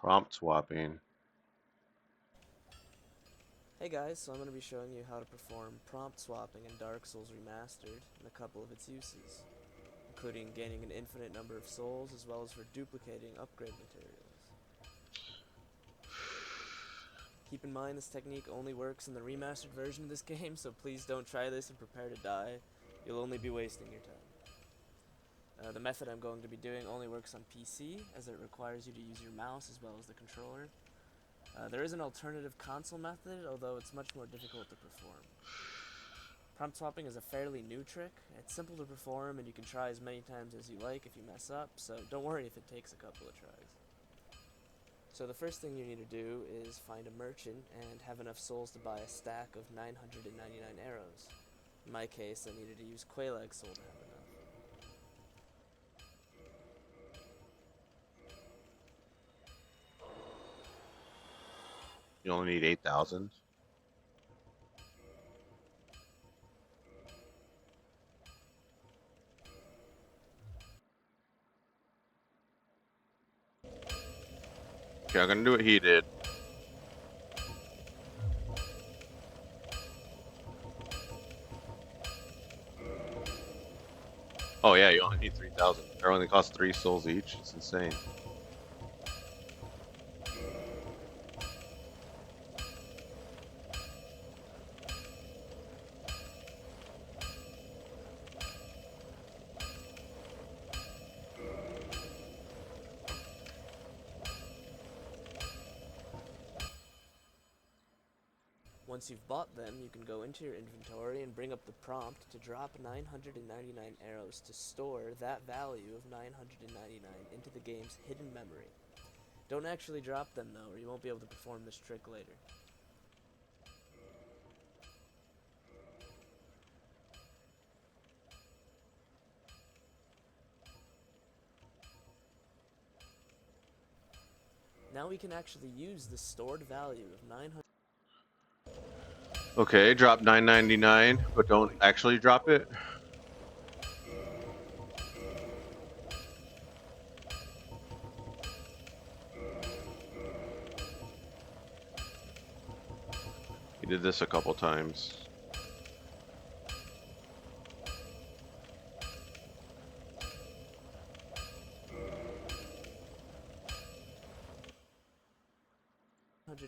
Prompt swapping. Hey guys, so I'm going to be showing you how to perform prompt swapping in Dark Souls Remastered and a couple of its uses, including gaining an infinite number of souls as well as for duplicating upgrade materials. Keep in mind this technique only works in the remastered version of this game, so please don't try this and prepare to die. You'll only be wasting your time. The method I'm going to be doing only works on PC, as it requires you to use your mouse as well as the controller. There is an alternative console method, although it's much more difficult to perform. Prompt swapping is a fairly new trick. It's simple to perform, and you can try as many times as you like if you mess up, so don't worry if it takes a couple of tries. So the first thing you need to do is find a merchant and have enough souls to buy a stack of 999 arrows. In my case, I needed to use Quelaag soul to have enough. You only need 8,000. Okay, I'm gonna do what he did. Oh yeah, you only need 3,000. They only cost 3 souls each. It's insane. Once you've bought them, you can go into your inventory and bring up the prompt to drop 999 arrows to store that value of 999 into the game's hidden memory. Don't actually drop them though, or you won't be able to perform this trick later. Now we can actually use the stored value of 900. Okay, drop 999, but don't actually drop it. He did this a couple times.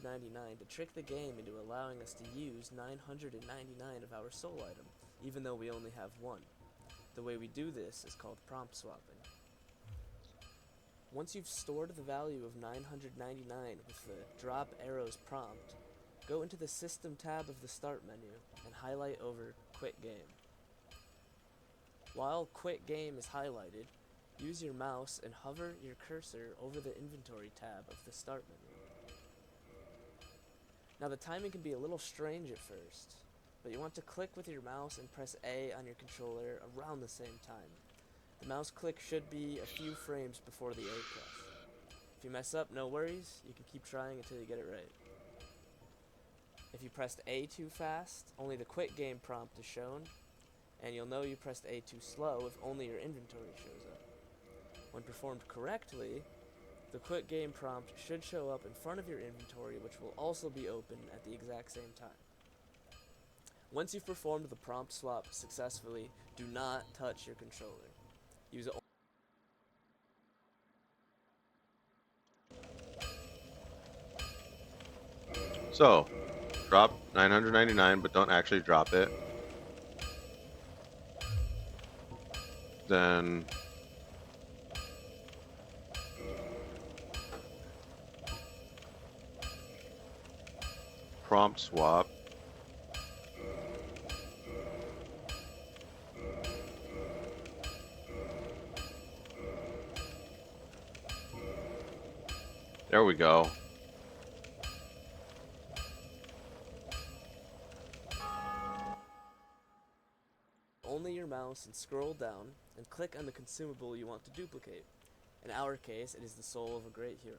$999 to trick the game into allowing us to use 999 of our soul item, even though we only have one. The way we do this is called prompt swapping. Once you've stored the value of 999 with the drop arrows prompt, go into the System tab of the Start menu and highlight over Quit Game. While Quit Game is highlighted, use your mouse and hover your cursor over the Inventory tab of the Start menu. Now the timing can be a little strange at first, but you want to click with your mouse and press A on your controller around the same time. The mouse click should be a few frames before the A press. If you mess up, no worries, you can keep trying until you get it right. If you pressed A too fast, only the quit game prompt is shown, and you'll know you pressed A too slow if only your inventory shows up. When performed correctly, the quit game prompt should show up in front of your inventory, which will also be open at the exact same time. Once you've performed the prompt swap successfully, do not touch your controller. Use it. So, drop 999, but don't actually drop it. Then prompt swap. There we go. Only your mouse and scroll down and click on the consumable you want to duplicate. In our case, it is the soul of a great hero.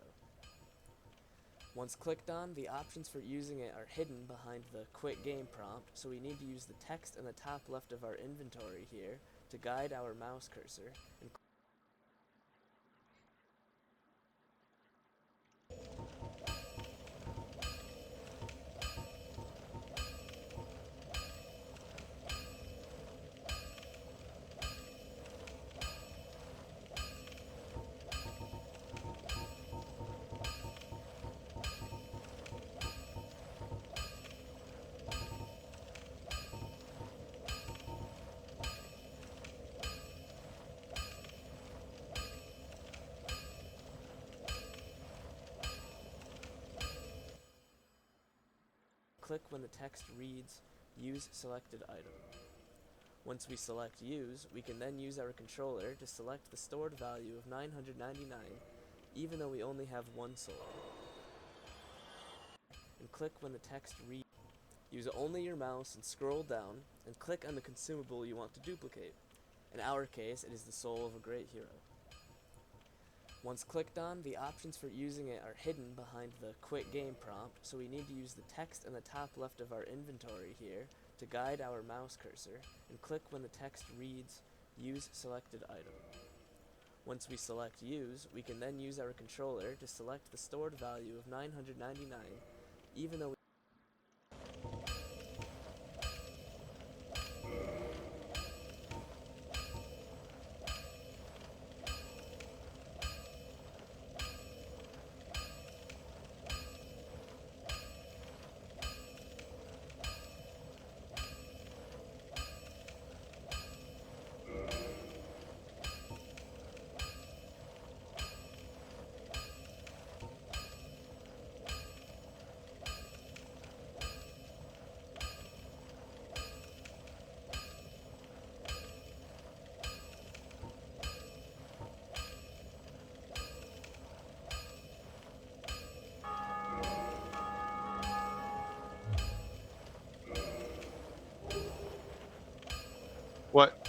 Once clicked on, the options for using it are hidden behind the quit game prompt, so we need to use the text in the top left of our inventory here to guide our mouse cursor and click when the text reads Use Selected Item. Once we select Use, we can then use our controller to select the stored value of 999, even though we only have one soul. And click when the text reads. Use only your mouse and scroll down, and click on the consumable you want to duplicate. In our case, it is the soul of a great hero. Once clicked on, the options for using it are hidden behind the Quit Game prompt, so we need to use the text in the top left of our inventory here to guide our mouse cursor, and click when the text reads Use Selected Item. Once we select Use, we can then use our controller to select the stored value of 999, even though What?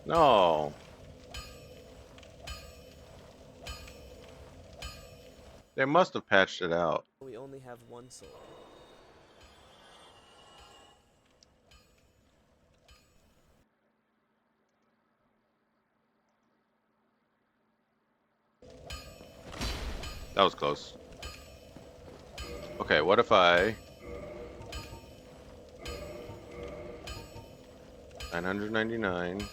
No. They must have patched it out. we only have one soul. That was close. Okay, what if I... 999.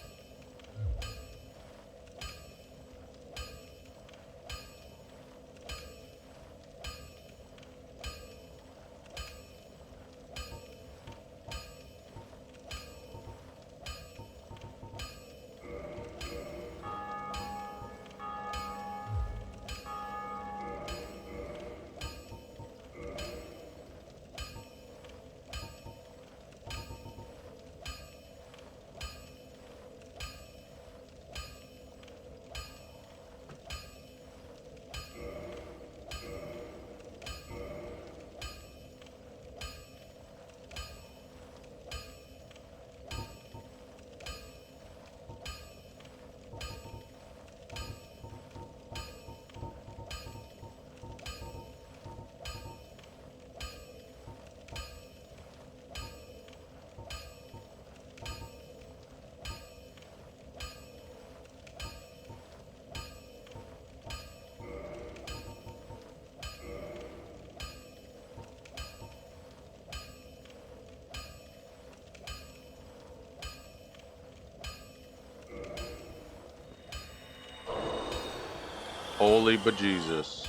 Holy bejesus.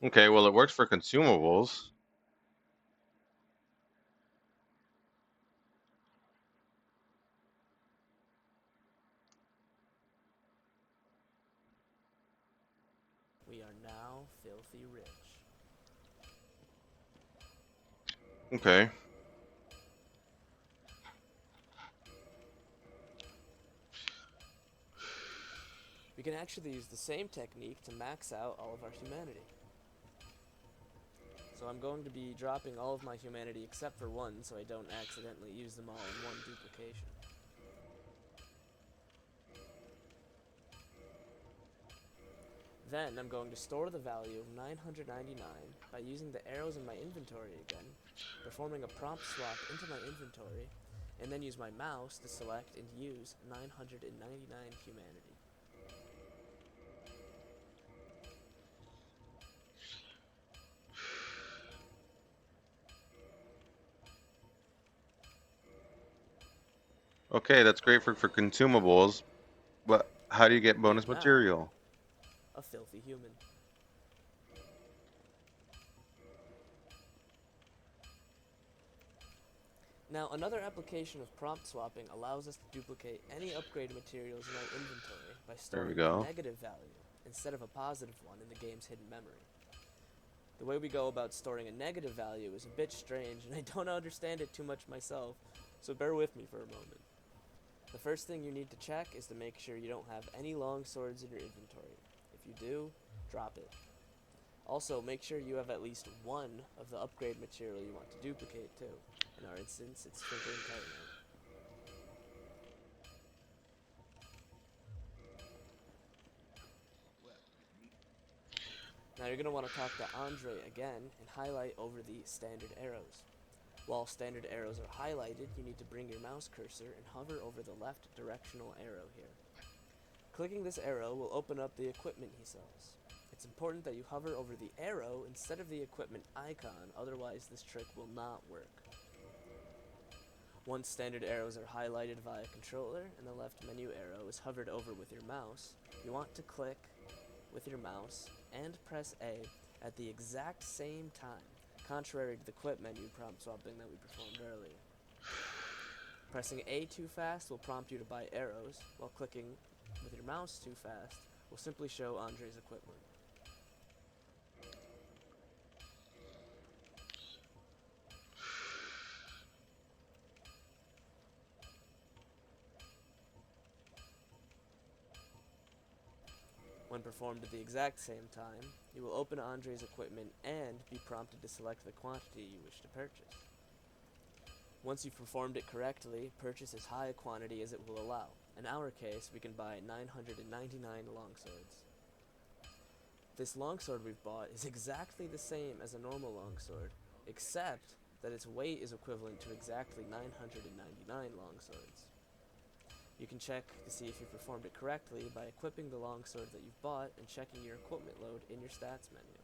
Okay, well, it works for consumables. We are now filthy rich. Okay. We can actually use the same technique to max out all of our humanity. So I'm going to be dropping all of my humanity except for one so I don't accidentally use them all in one duplication. Then I'm going to store the value of 999 by using the arrows in my inventory again, performing a prompt swap into my inventory, and then use my mouse to select and use 999 humanity. Okay, that's great for consumables, but how do you get We are bonus now material? a filthy human. Now, another application of prompt swapping allows us to duplicate any upgrade materials in our inventory by There we storing a go. negative value instead of a positive one in the game's hidden memory. The way we go about storing a negative value is a bit strange, and I don't understand it too much myself, so bear with me for a moment. The first thing you need to check is to make sure you don't have any long swords in your inventory. If you do, drop it. Also, make sure you have at least one of the upgrade material you want to duplicate too. In our instance, it's Twinkling Titanite. Now you're going to want to talk to Andre again and highlight over the standard arrows. While standard arrows are highlighted, you need to bring your mouse cursor and hover over the left directional arrow here. Clicking this arrow will open up the equipment he sells. It's important that you hover over the arrow instead of the equipment icon, otherwise this trick will not work. Once standard arrows are highlighted via controller and the left menu arrow is hovered over with your mouse, you want to click with your mouse and press A at the exact same time, contrary to the quit menu prompt swapping that we performed earlier. Pressing A too fast will prompt you to buy arrows, while clicking with your mouse too fast will simply show Andre's equipment. When performed at the exact same time, you will open Andre's equipment and be prompted to select the quantity you wish to purchase. Once you've performed it correctly, purchase as high a quantity as it will allow. In our case, we can buy 999 longswords. This longsword we've bought is exactly the same as a normal longsword, except that its weight is equivalent to exactly 999 longswords. You can check to see if you performed it correctly by equipping the longsword that you've bought and checking your equipment load in your stats menu.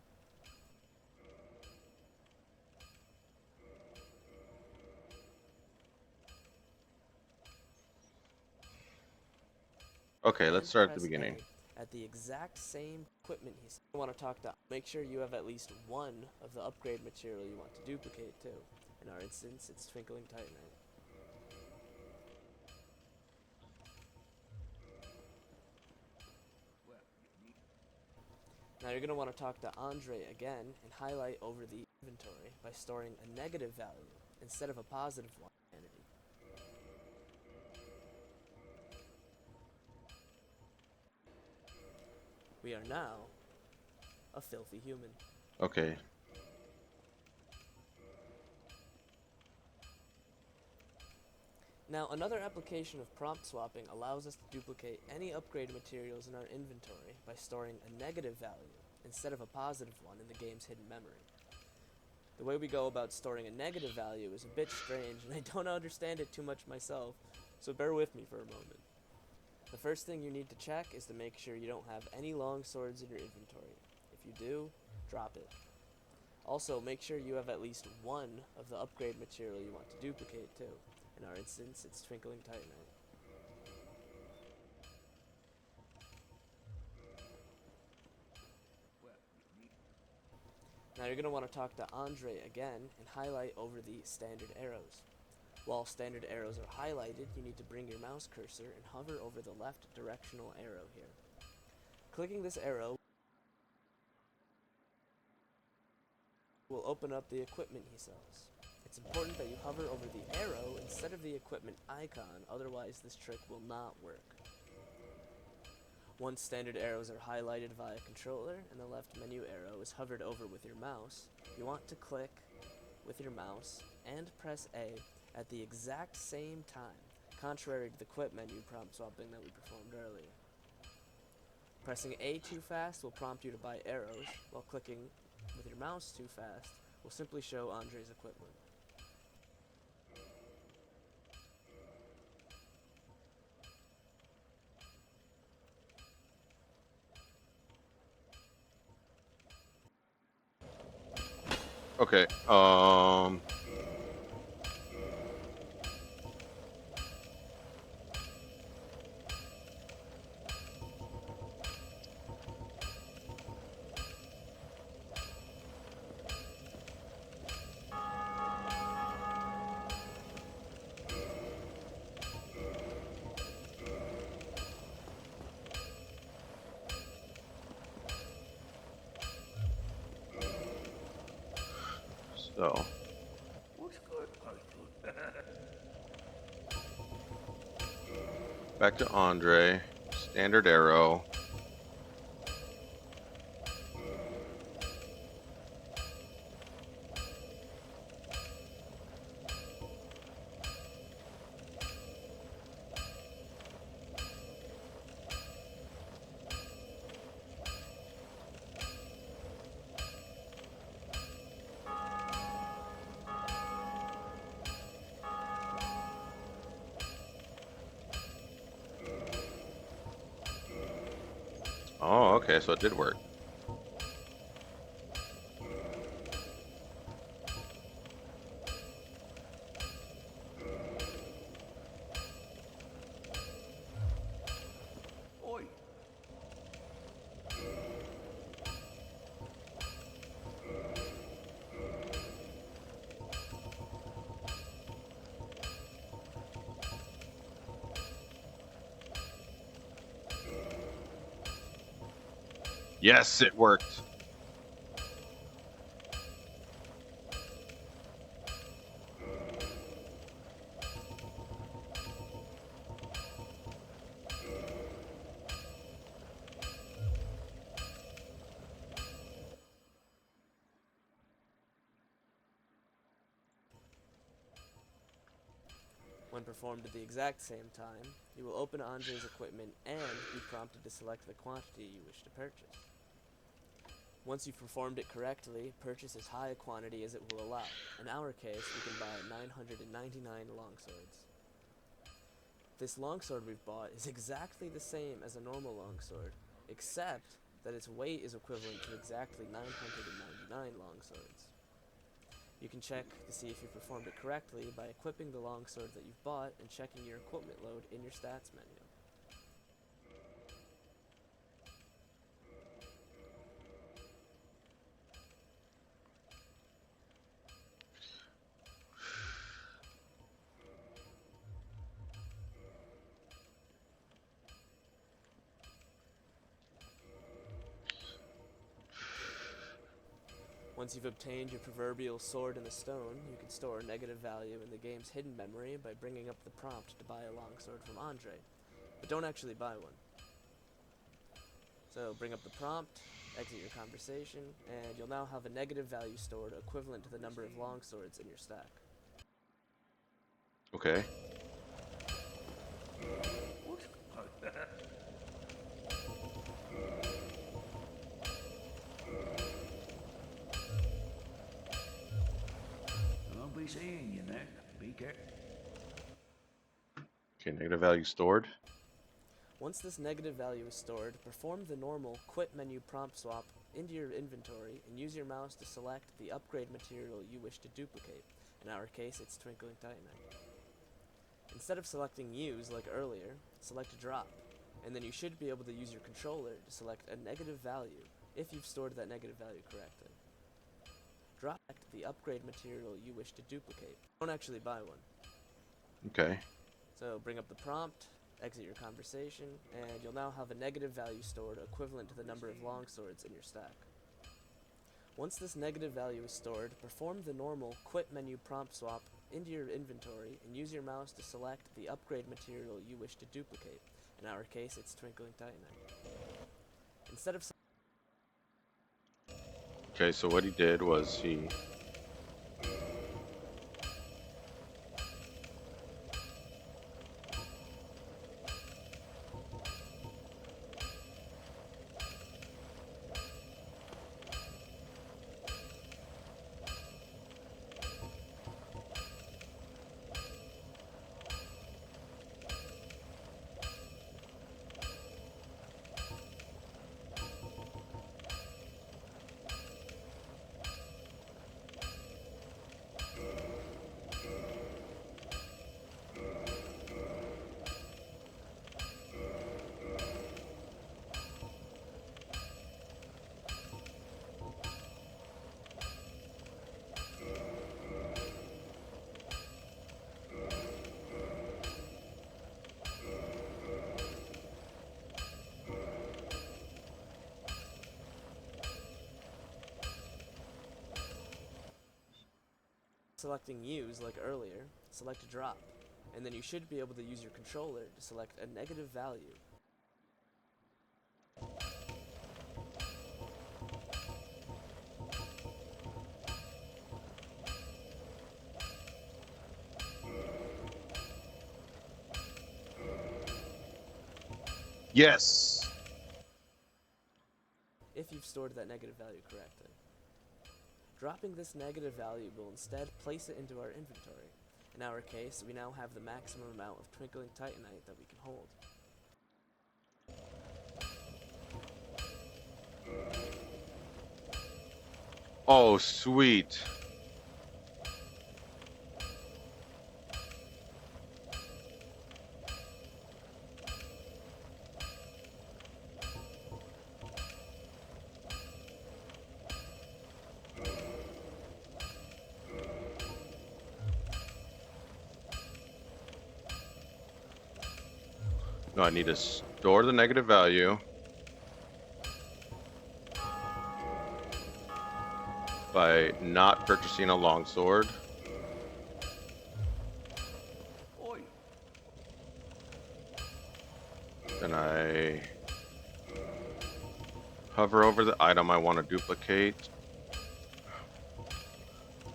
Okay, let's And start at the press beginning. A at the exact same equipment he's want to talk to. Make sure you have at least one of the upgrade material you want to duplicate too. In our instance, it's Twinkling Titanite. Now you're going to want to talk to Andre again and highlight over the inventory by storing a negative value instead of a positive one. We are now a filthy human. Okay. Now, another application of prompt swapping allows us to duplicate any upgrade materials in our inventory by storing a negative value instead of a positive one in the game's hidden memory. The way we go about storing a negative value is a bit strange, and I don't understand it too much myself, so bear with me for a moment. The first thing you need to check is to make sure you don't have any long swords in your inventory. If you do, drop it. Also, make sure you have at least one of the upgrade material you want to duplicate too. In our instance, it's Twinkling Titanite. Now you're going to want to talk to Andre again and highlight over the standard arrows. While standard arrows are highlighted, you need to bring your mouse cursor and hover over the left directional arrow here. Clicking this arrow open up the equipment he sells. It's important that you hover over the arrow instead of the equipment icon, otherwise this trick will not work. Once standard arrows are highlighted via controller and the left menu arrow is hovered over with your mouse, you want to click with your mouse and press A at the exact same time, contrary to the quit menu prompt swapping that we performed earlier. Pressing A too fast will prompt you to buy arrows, while clicking with your mouse too fast will simply show Andre's equipment. Okay. So. Back to Andre. Standard arrow. Oh, okay, so it did work. Oi! Yes, it worked. When performed at the exact same time, you will open Andre's equipment and be prompted to select the quantity you wish to purchase. Once you've performed it correctly, purchase as high a quantity as it will allow. In our case, we can buy 999 longswords. This longsword we've bought is exactly the same as a normal longsword, except that its weight is equivalent to exactly 999 longswords. You can check to see if you performed it correctly by equipping the longsword that you've bought and checking your equipment load in your stats menu. Once you've obtained your proverbial sword in the stone, you can store a negative value in the game's hidden memory by bringing up the prompt to buy a longsword from Andre, but don't actually buy one. So bring up the prompt, exit your conversation, and you'll now have a negative value stored equivalent to the number of longswords in your stack. Okay. I'll be seeing you, Nick. Be careful. Okay, negative value stored. Once this negative value is stored, perform the normal quit menu prompt swap into your inventory and use your mouse to select the upgrade material you wish to duplicate. In our case, it's Twinkling Titanite. Instead of selecting use like earlier, select drop, and then you should be able to use your controller to select a negative value if you've stored that negative value correctly. Drop the upgrade material you wish to duplicate. Don't actually buy one. Okay. So bring up the prompt, exit your conversation, and you'll now have a negative value stored equivalent to the number of longswords in your stack. Once this negative value is stored, perform the normal Quit menu prompt swap into your inventory and use your mouse to select the upgrade material you wish to duplicate. In our case, it's Twinkling Titanite. Instead of Okay, so what he did was he... selecting use like earlier, select drop, and then you should be able to use your controller to select a negative value. Yes! If you've stored that negative value correctly. Dropping this negative value will instead place it into our inventory. In our case, we now have the maximum amount of Twinkling Titanite that we can hold. Oh, sweet. No, I need to store the negative value by not purchasing a longsword. Then I hover over the item I want to duplicate.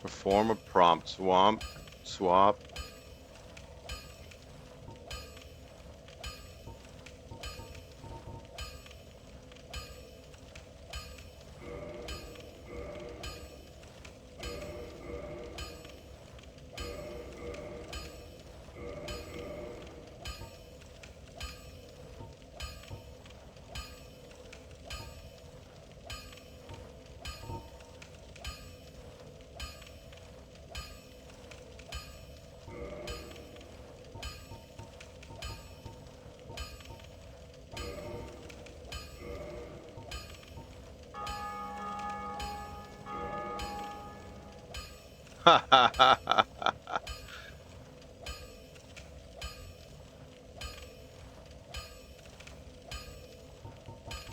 Perform a prompt swap.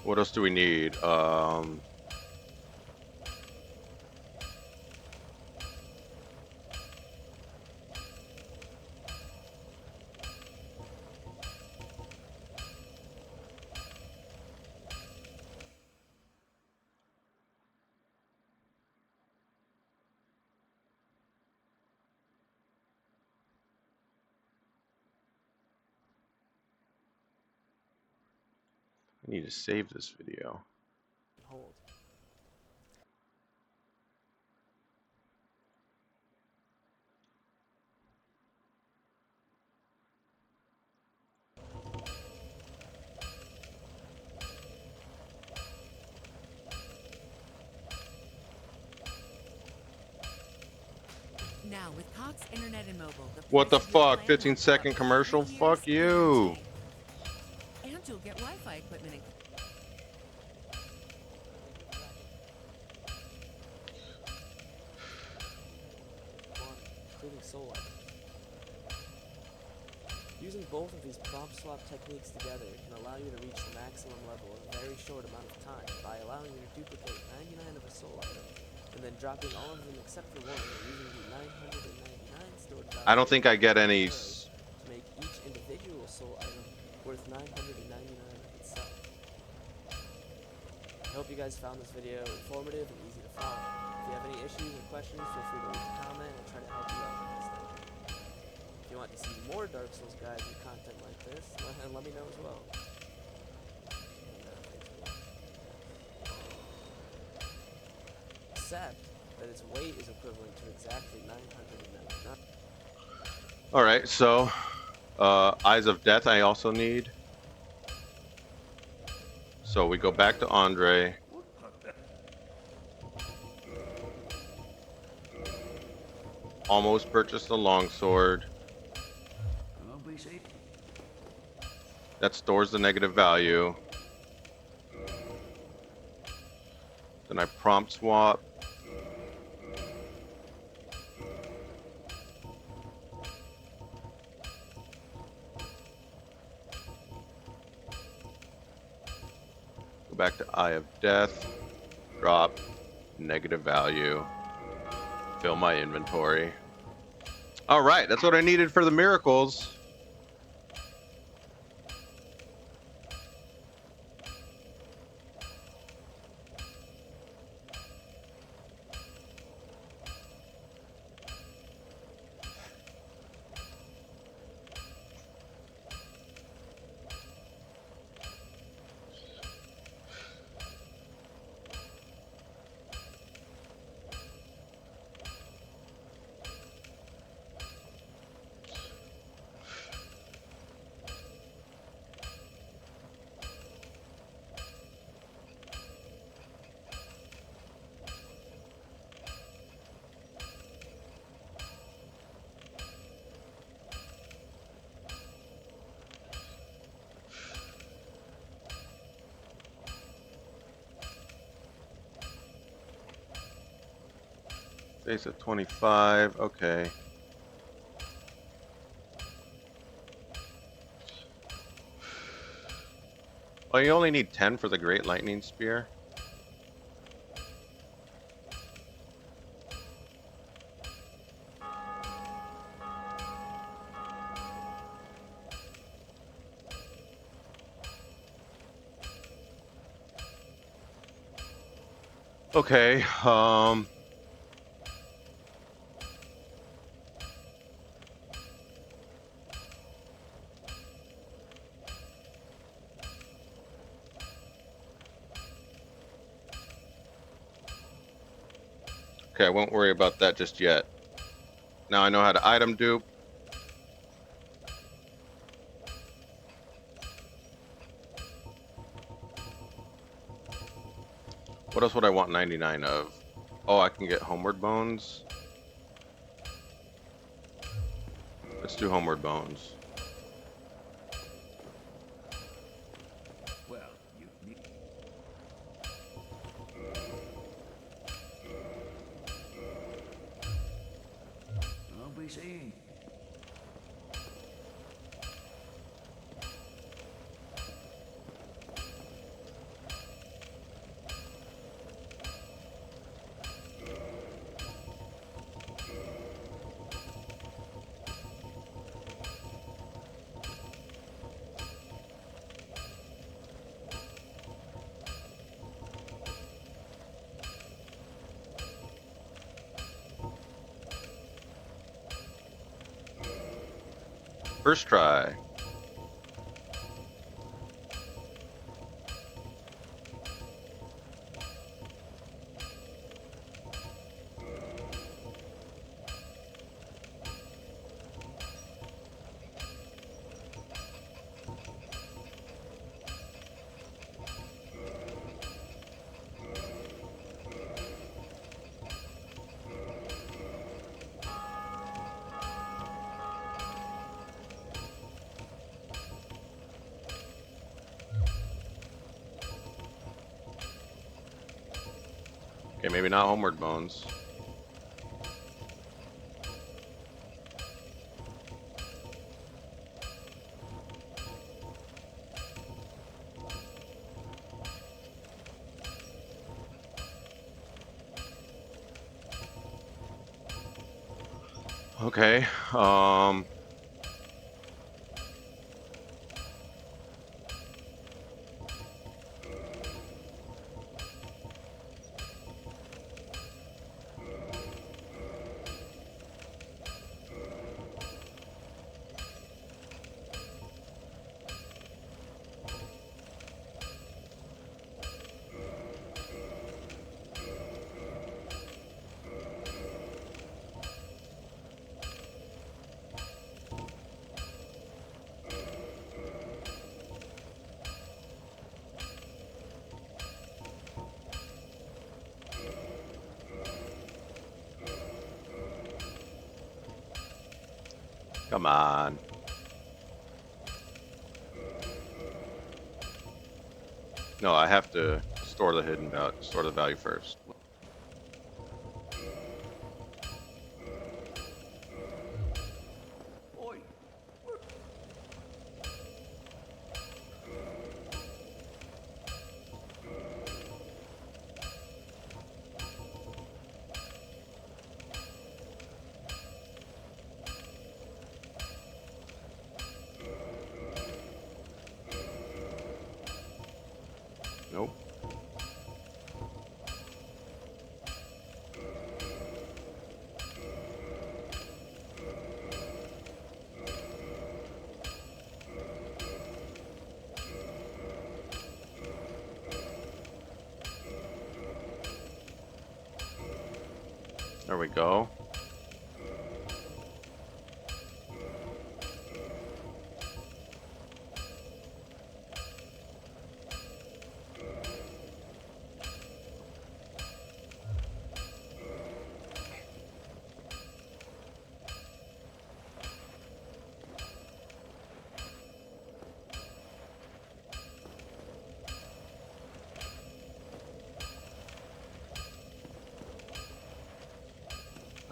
What else do we need? I need to save this video. Hold. Now, with Cox Internet and Mobile, What the price of your fuck? plan 15-second will go up commercial? for 3 Fuck years you. guaranteed. And you'll get Wi-Fi equipment. Including soul items. Using both of these prompt swap techniques together can allow you to reach the maximum level in a very short amount of time by allowing you to duplicate 99 of a soul item then dropping all of them except for one, and using the 999 stored value I don't think I get of any. arrows to make each individual soul item worth 999 of itself. I hope you guys found this video informative and easy to follow. If you have any issues or questions, feel free to leave a comment and I'll try to help you out with this time. If you want to see more Dark Souls guides and content like this, let me know as well. Except that its weight is equivalent to exactly 999. All right, so Eyes of Death I also need. So we go back to Andre. Almost purchased a longsword. That stores the negative value. Then I prompt swap. Go back to Eye of Death. Drop negative value. Fill my inventory. All right, that's what I needed for the miracles. Face of 25, okay. Oh, you only need 10 for the Great Lightning Spear. Okay, okay, I won't worry about that just yet. Now I know how to item dupe. What else would I want 99 of? Oh, I can get Homeward Bones. Let's do Homeward Bones. Well, you need... I'll be seeing. First try. Okay, maybe not Homeward Bones. Okay. Come on. No, I have to store the hidden value, store the value first. Nope. There we go.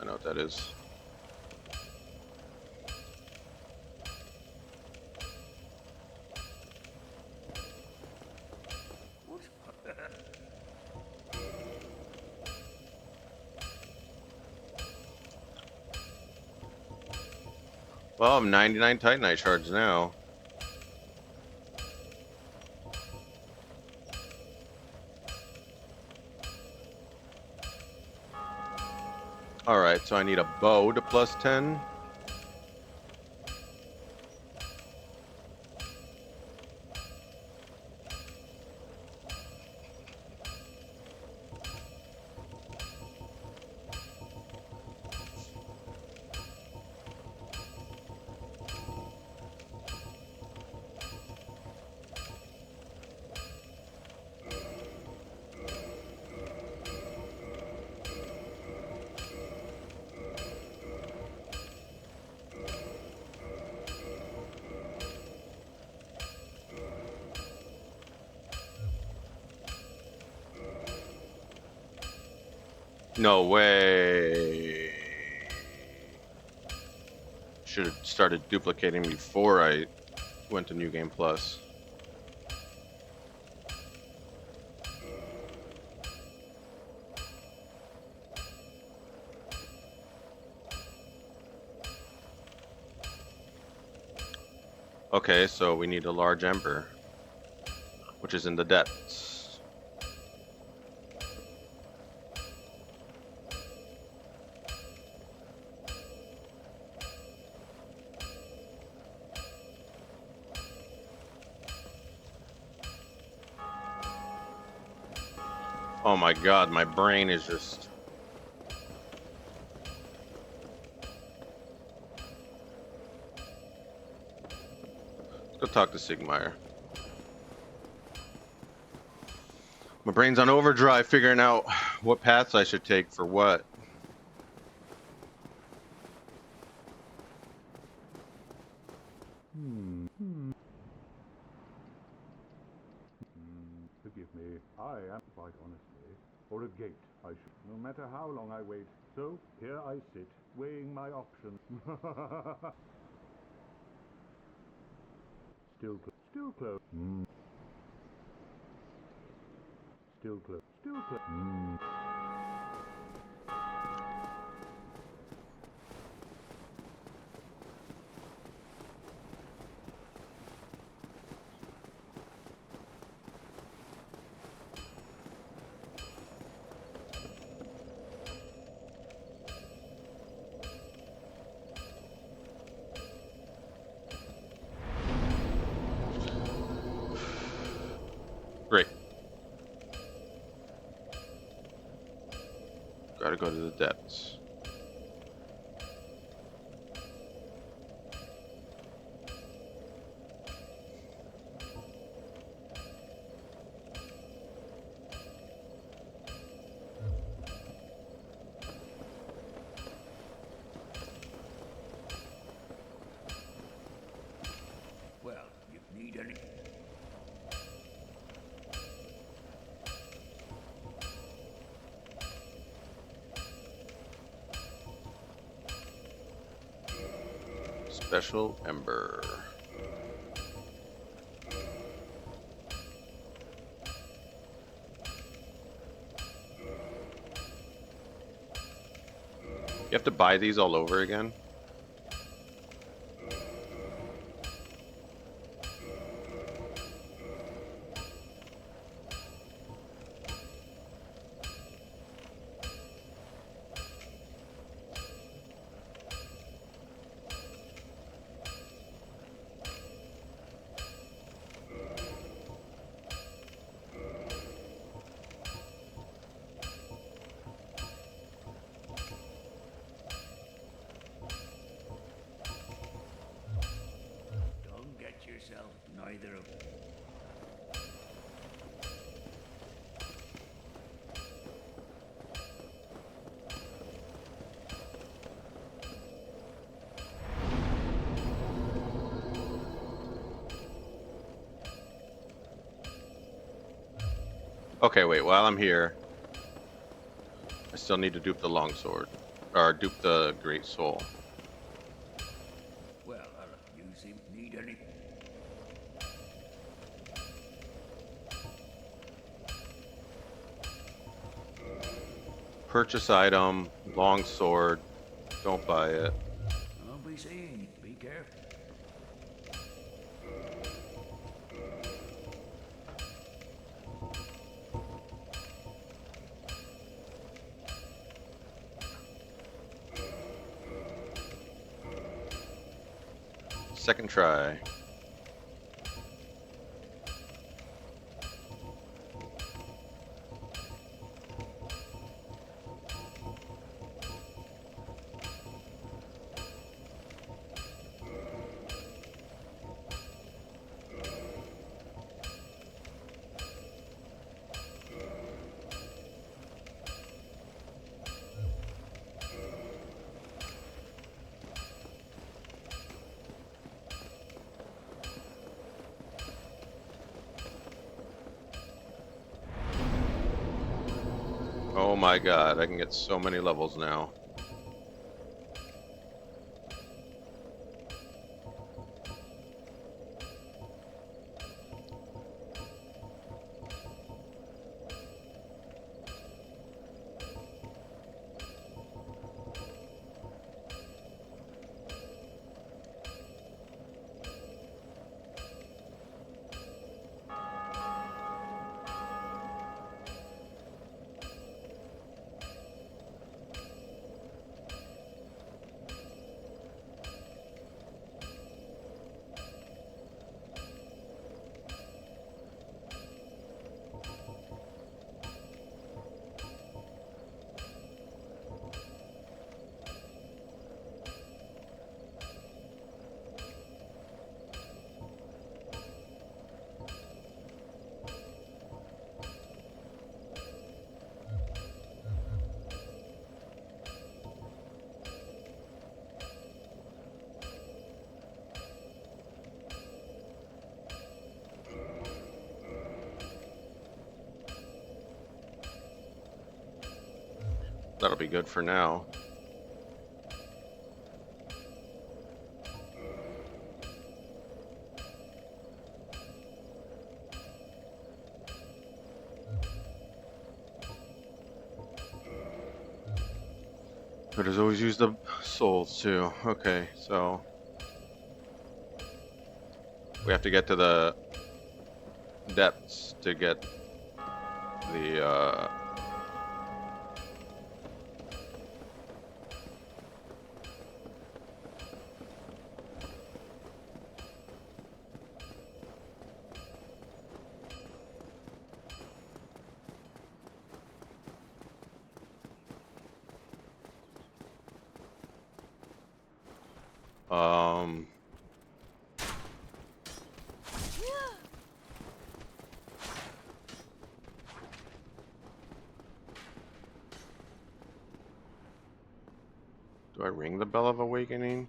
I know what that is. Well, I'm 99 Titanite shards now. Alright, so I need a bow to plus 10. No way. Should have started duplicating before I went to New Game Plus. Okay, so we need a large ember, which is in the depths. Oh my god, my brain is just... Let's go talk to Sigmire. My brain's on overdrive figuring out what paths I should take for what. Forgive me, I am quite honestly, or a gate, I should, no matter how long I wait. So, here I sit, weighing my options. Still close. Still close. Still close. Gotta go to the depths. Well, you need any... Special Ember. You have to buy these all over again? Don't get yourself neither of... Okay, wait, while I'm here, I still need to dupe the longsword. Or dupe the great soul. Well, you seem need any... Purchase item, longsword. Don't buy it. I'll be seeing you. Be careful. Second try. Oh my god, I can get so many levels now. That'll be good for now. But as always use the souls too. Okay, so we have to get to the depths to get the Um, do I ring the bell of awakening?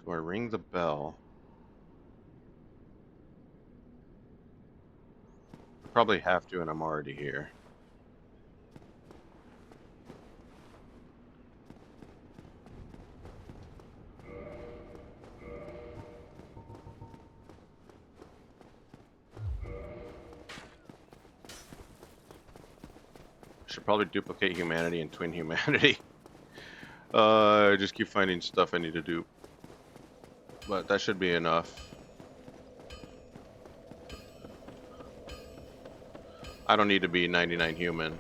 Do I ring the bell? Probably have to, and I'm already here. Should probably duplicate humanity and twin humanity. I just keep finding stuff I need to do. But that should be enough. I don't need to be 99 human.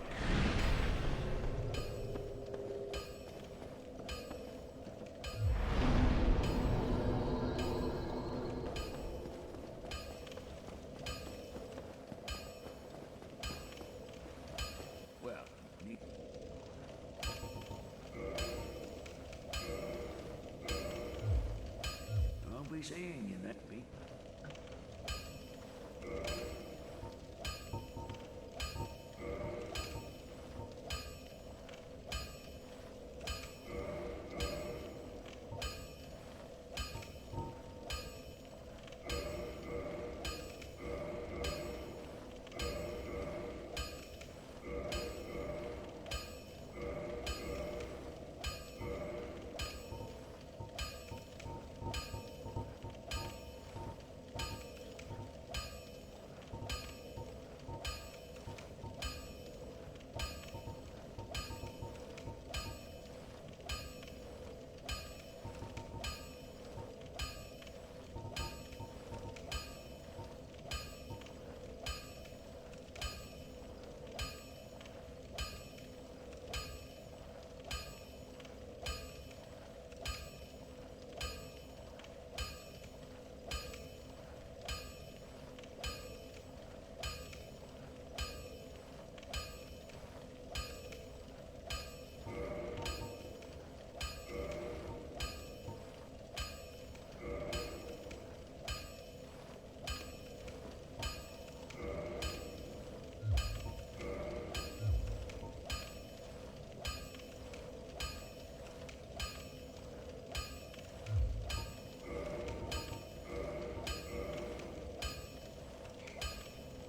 Well, neat. I'll be seeing you next week.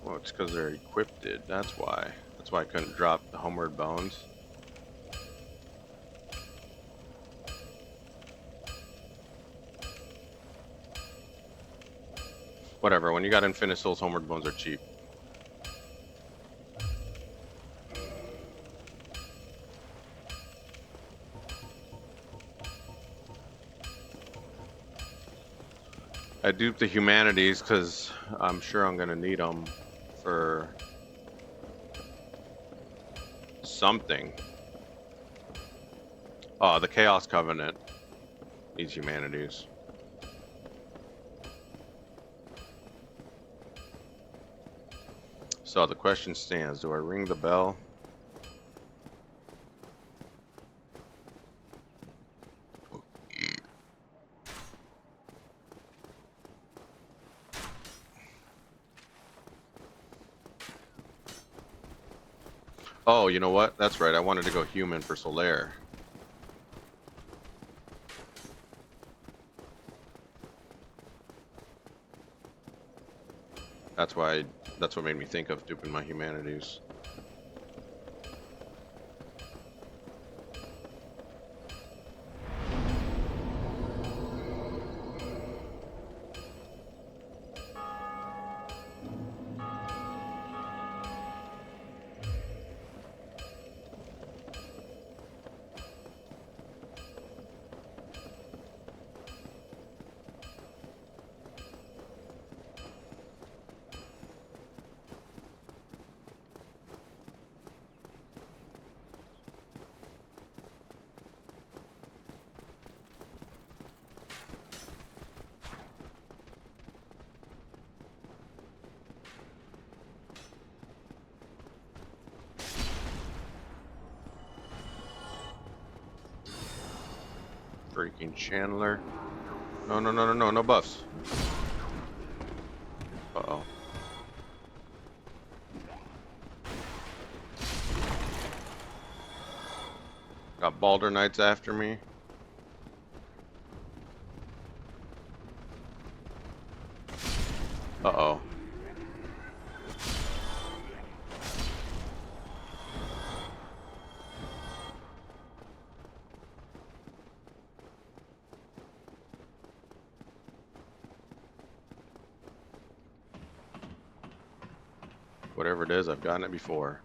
Well, it's because they're equipped. That's why. That's why I couldn't drop the homeward bones. Whatever. When you got infinite souls, homeward bones are cheap. I duped the humanities because I'm sure I'm gonna need them for something. Oh, the Chaos Covenant needs humanities. So the question stands, do I ring the bell? Oh, you know what? That's right. I wanted to go human for Solaire. That's why. That's what made me think of duping my humanities. Freaking Chandler. No, no, no, no, no, no buffs. Uh-oh. Got Balder Knights after me. Uh-oh. Whatever it is, I've gotten it before.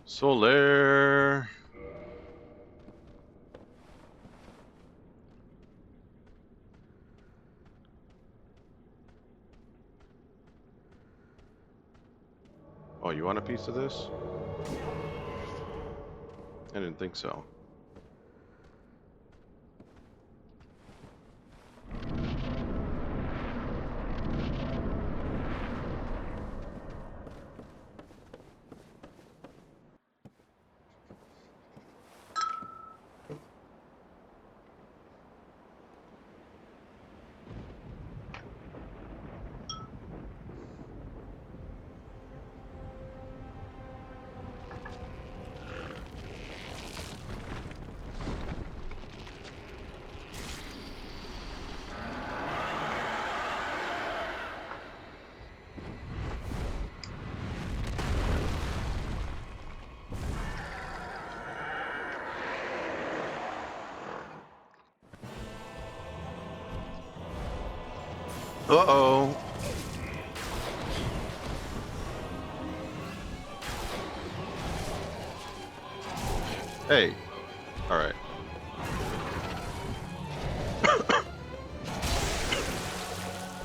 Solaire. Oh, you want a piece of this? I didn't think so. Uh-oh. Hey. Alright.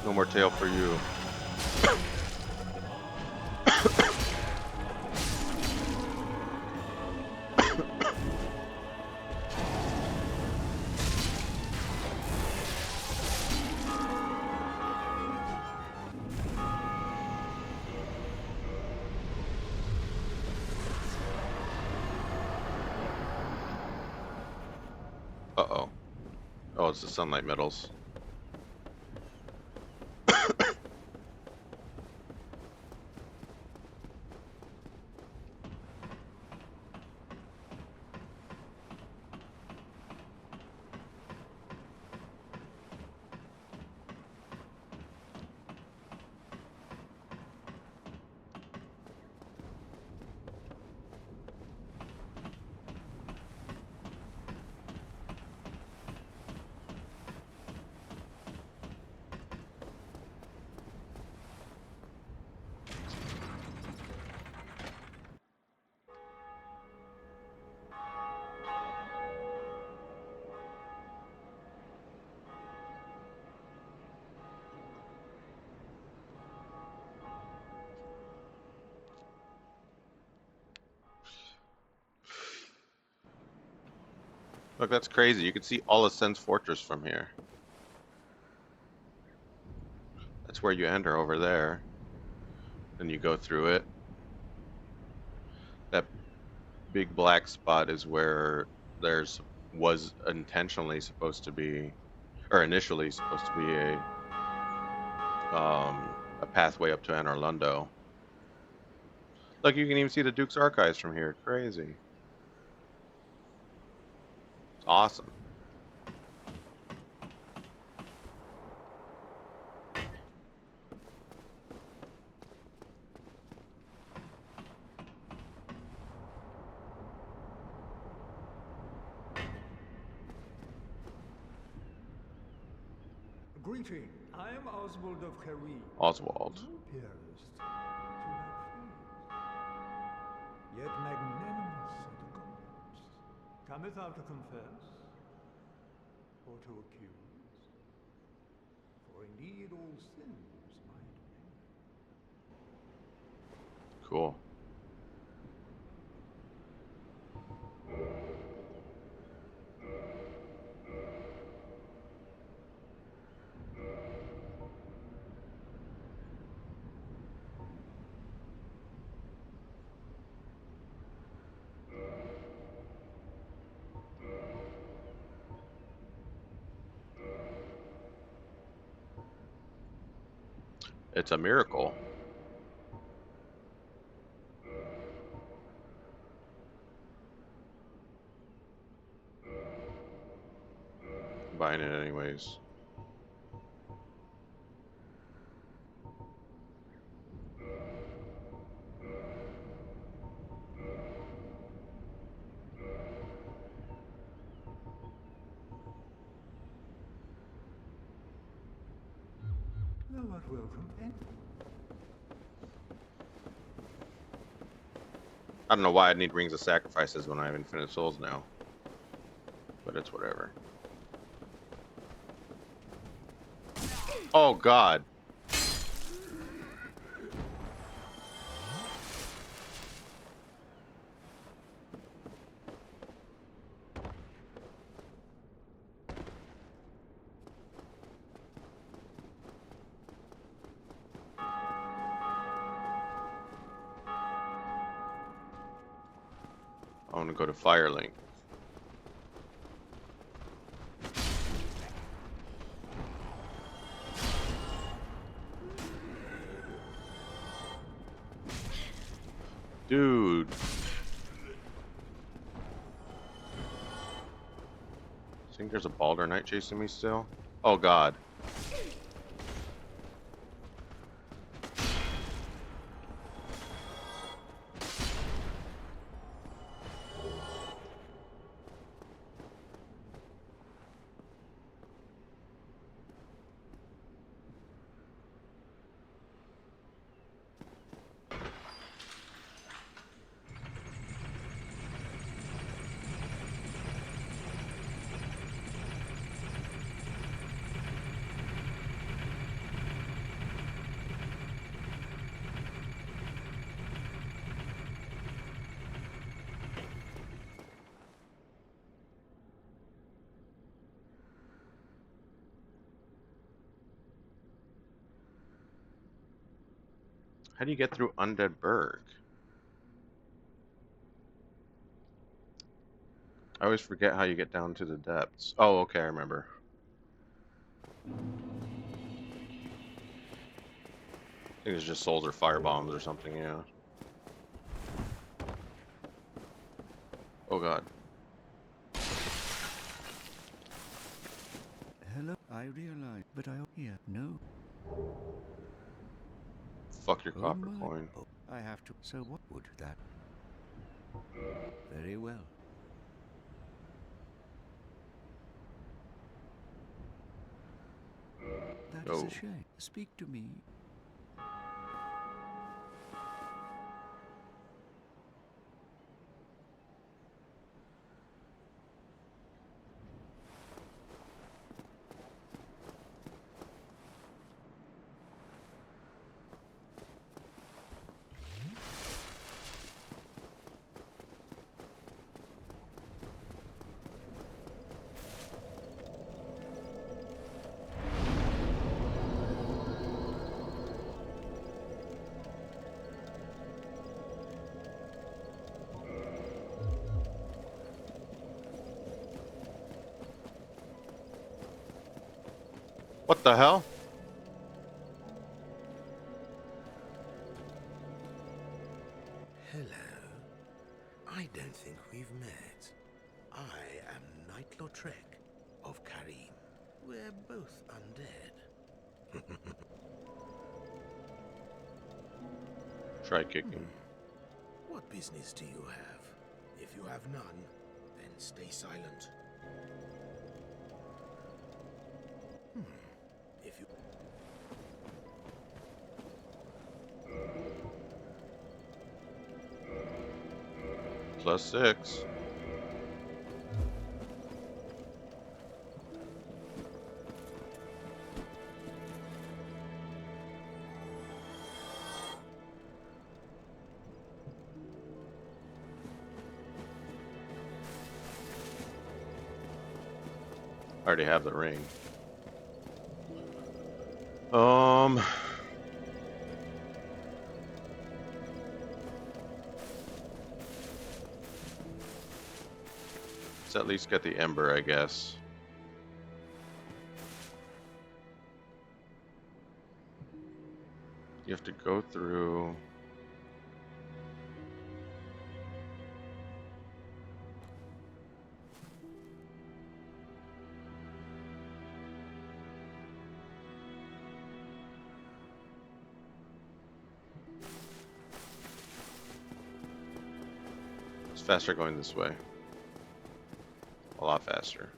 No more tail for you. Uh-oh. Oh, it's the sunlight metals. Look, that's crazy. You can see all of Sen's Fortress from here. That's where you enter over there. And you go through it. That big black spot is where was intentionally supposed to be, or initially supposed to be a pathway up to Anor Londo. Look, you can even see the Duke's archives from here. Crazy. It's awesome. Greeting. I am Oswald of Careem. Oswald. Thou appearest to have faith, yet magnanimous are the gods. Cometh thou to confess, or to accuse? For indeed all sins might be. Cool. It's a miracle. Buying it anyways. Thou art welcome. I don't know why I need rings of sacrifices when I have infinite souls now. But it's whatever. Oh god. I want to go to Firelink. Dude. Think there's a Balder Knight chasing me still? Oh god. How do you get through Undead Berg? I always forget how you get down to the depths. Oh, okay, I remember. I think it's just souls or fire bombs or something, yeah. Oh god. Hello, I realize, but I here. No. Fuck your Oh copper my. coin. Oh, I have to. So what would that? Very well. That is Oh. a shame. Speak to me. What the hell? Hello. I don't think we've met. I am Knight Lautrec of Karim. We're both undead. Try kicking. What business do you have? If you have none, then stay silent. If you... +6. I already have the ring. Let's at least get the Ember, I guess. Go through. It's faster going this way. A lot faster.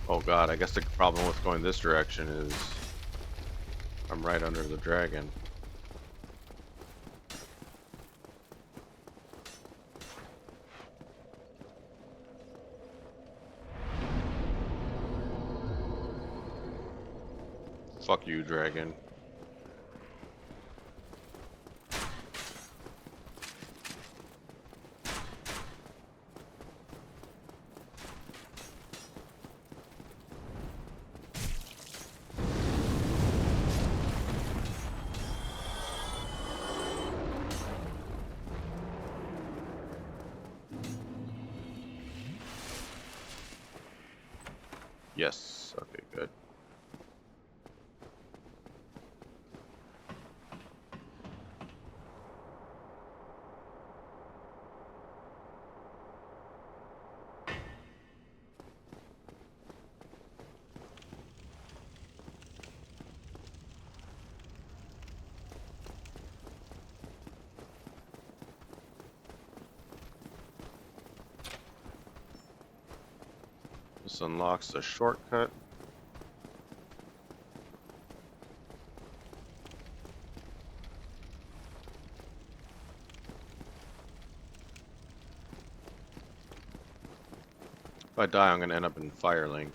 Oh god, I guess the problem with going this direction is I'm right under the dragon. Fuck you, dragon. Yes, okay, good. This unlocks the shortcut. If I die, I'm gonna end up in Firelink.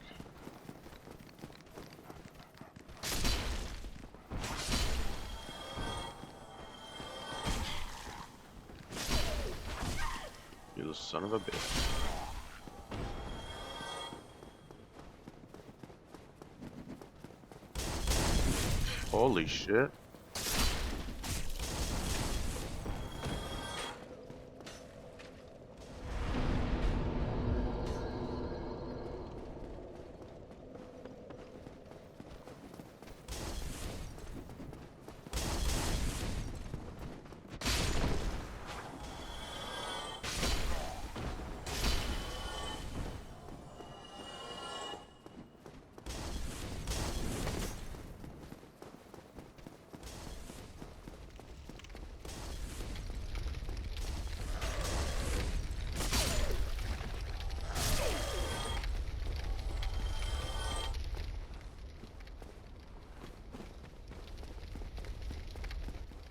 You son of a bitch. Holy shit.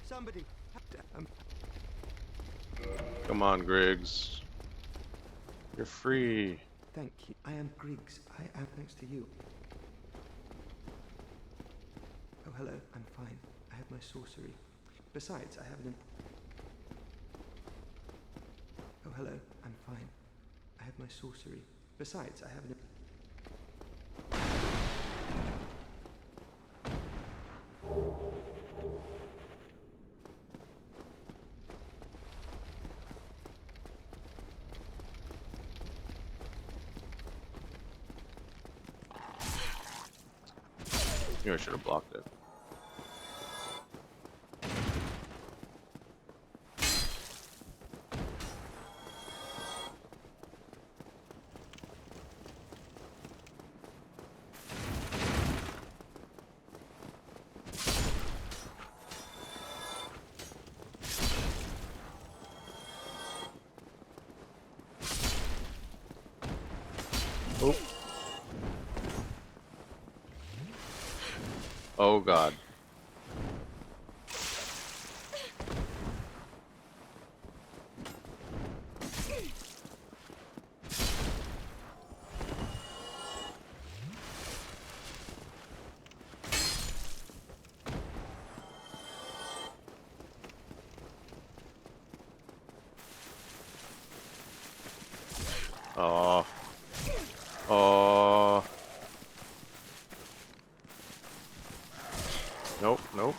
Somebody. Come on, Griggs. You're free. Thank you. I am Griggs. I am thanks to you. Oh, hello. I'm fine. I have my sorcery. Besides, I have an... Oh, hello. I'm fine. I have my sorcery. Besides, I have an... I should have blocked it. Oh. Oh god. Oh. Oh. Nope, nope.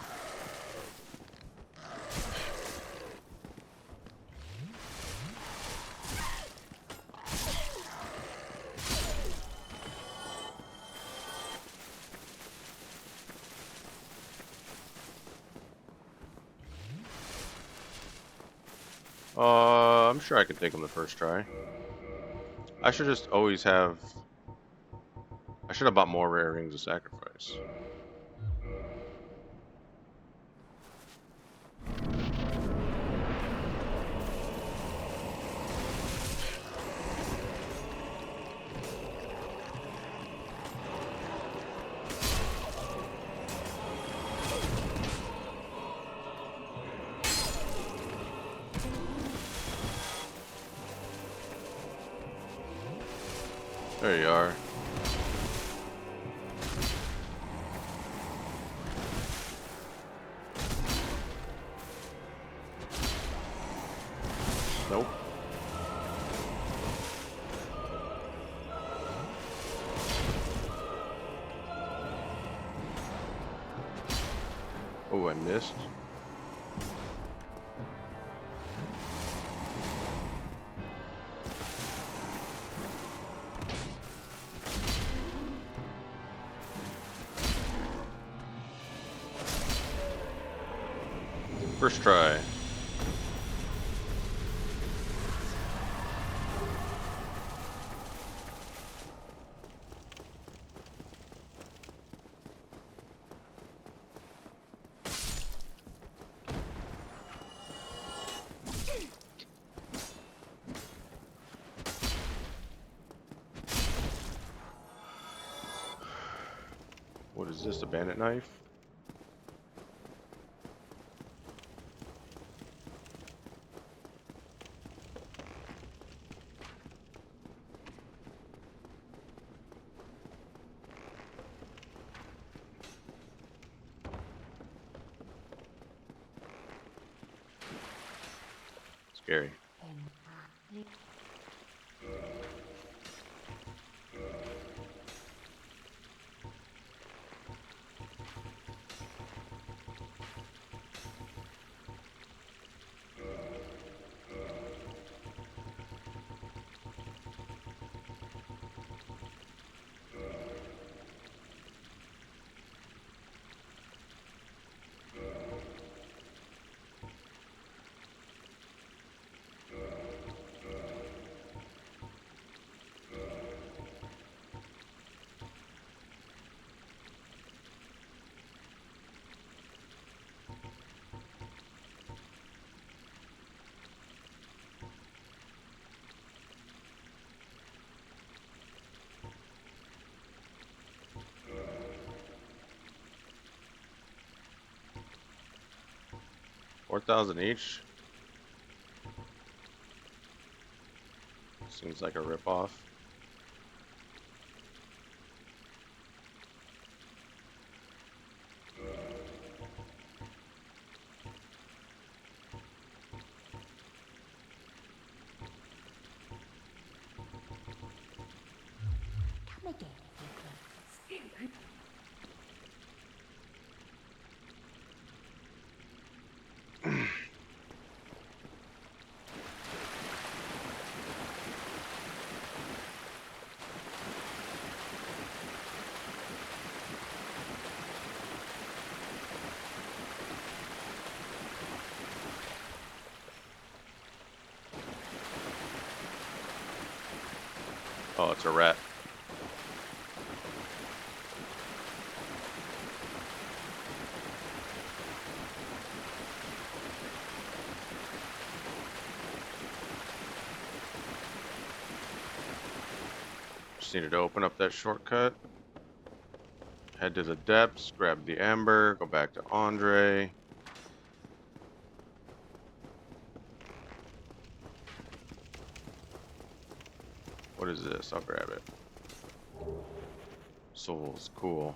I'm sure I can take him the first try. I should just always have... I should have bought more rare rings of sacrifice. There you are. Nope. Oh, I missed. First try. What is this, a bandit knife? Scary. $4,000 each? Seems like a ripoff. Come again if you please. Oh, it's a rat. Just needed to open up that shortcut. Head to the depths, grab the ember, go back to Andre. What is this? I'll grab it. Souls, cool.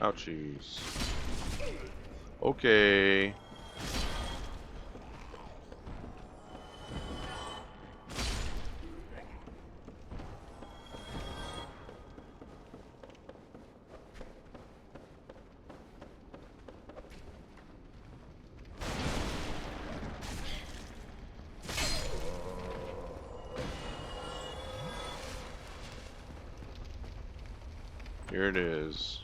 Ouchies. Okay. Here it is.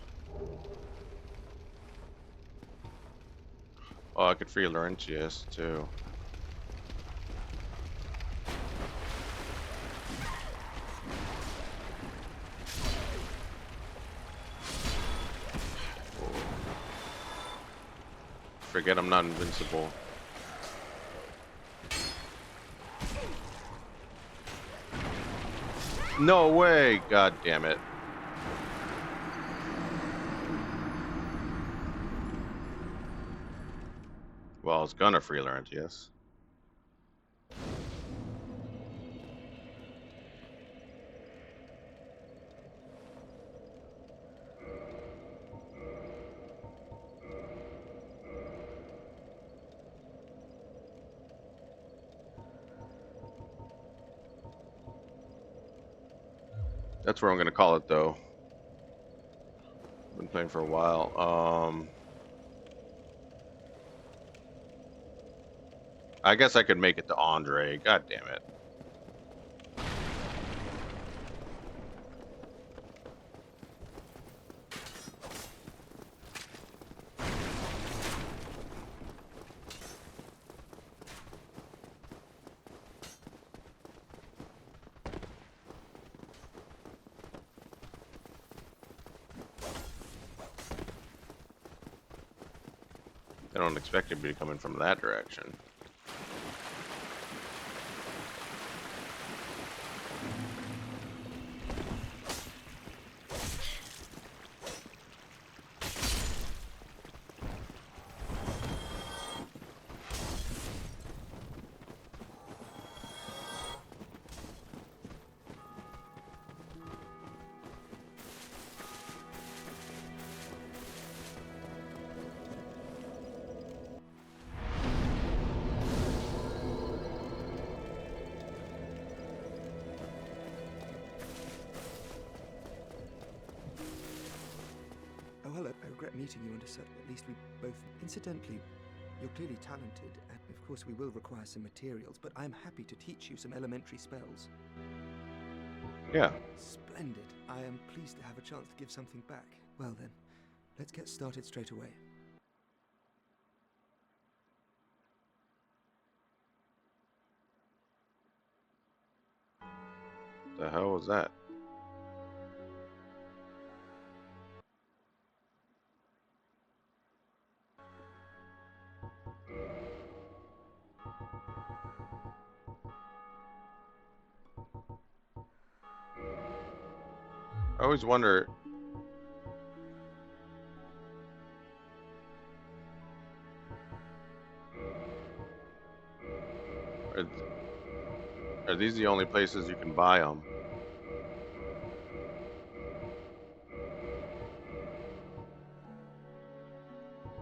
Oh, I could free Laurentius too. Forget I'm not invincible. No way! God damn it. Well, I was gonna free Laurentius. That's where I'm gonna call it though. Been playing for a while. I guess I could make it to Andre. God damn it. I don't expect it to be coming from that direction. Oh, hello. I regret meeting you under such... At least we both... Incidentally, you're clearly talented, and of course we will require some materials, but I'm happy to teach you some elementary spells. Yeah. Splendid. I am pleased to have a chance to give something back. Well then, let's get started straight away. The hell was that? I always wonder. Are these the only places you can buy them?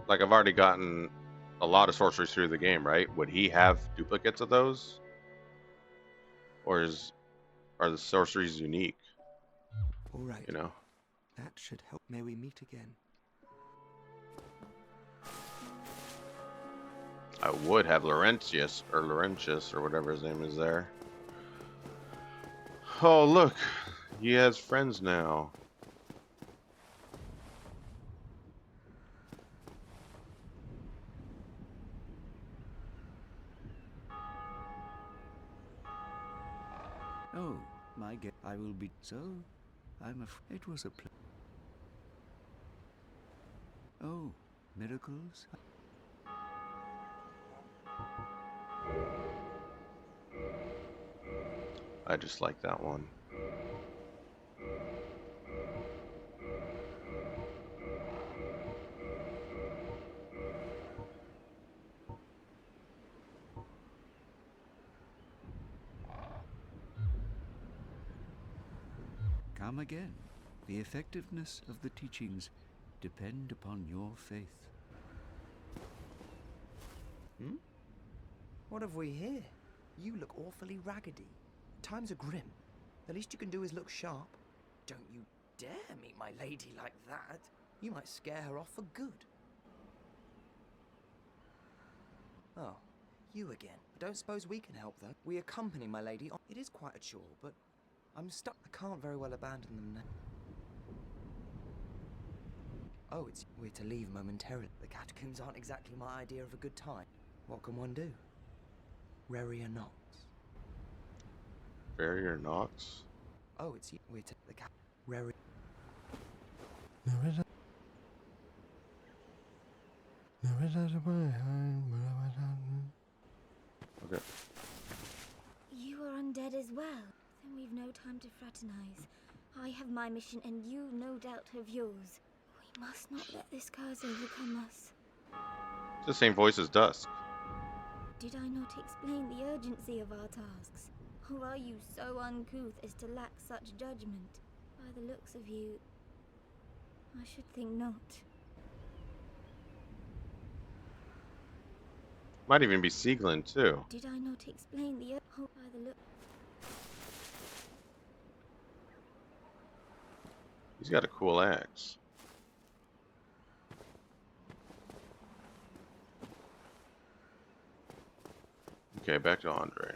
Like, I've already gotten a lot of sorceries through the game, right? Would he have duplicates of those? Or are the sorceries unique? All right. You know? That should help. May we meet again. I would have Laurentius or whatever his name is there. Oh, look. He has friends now. Oh, my God. I will be... So, it was a Oh, miracles? I just like that one. Come again. The effectiveness of the teachings depend upon your faith. Hmm? What have we here? You look awfully raggedy. Times are grim. The least you can do is look sharp. Don't you dare meet my lady like that. You might scare her off for good. Oh, you again. I don't suppose we can help, though. We accompany my lady on. It is quite a chore, but I'm stuck. I can't very well abandon them now. Oh, we're to leave momentarily. The catacombs aren't exactly my idea of a good time. What can one do? Rary or not? Barrier Knox? Oh, we're to the cat. Rary. Okay. You are undead as well. Then we've no time to fraternize. I have my mission and you no doubt have yours. We must not let this curse overcome us. It's the same voice as Dusk. Did I not explain the urgency of our tasks? Or are you so uncouth as to lack such judgment? By the looks of you, I should think not. Might even be Sieglin, too. Did I not explain the by the look? He's got a cool axe. Okay, back to Andre.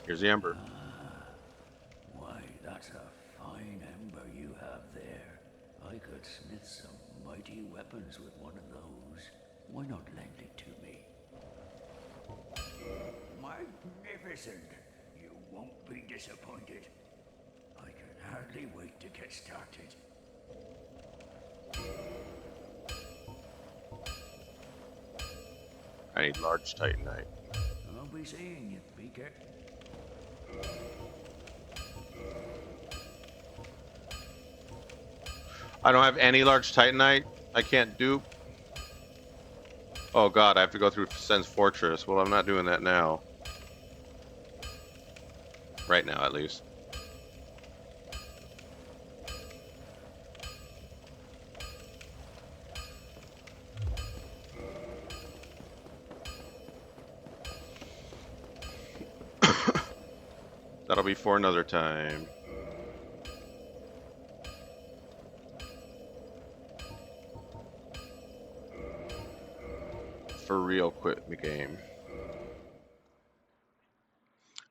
Here's the Ember. Why, that's a fine ember you have there. I could smith some mighty weapons with one of those. Why not lend it to me? Magnificent! You won't be disappointed. I can hardly wait to get started. I need large titanite. I'll be seeing you, Beaker. I don't have any large titanite. I can't dupe. Oh god, I have to go through Sen's Fortress. Well, I'm not doing that now. Right now, at least. That'll be for another time. For real, quit the game.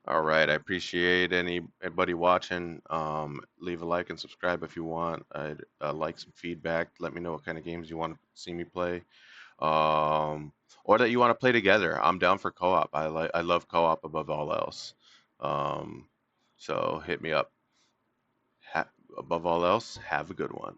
All right, I appreciate anybody watching. Leave a like and subscribe if you want. I'd like some feedback. Let me know what kind of games you want to see me play, or that you want to play together. I'm down for co-op. I love co-op above all else. So hit me up. above all else, have a good one.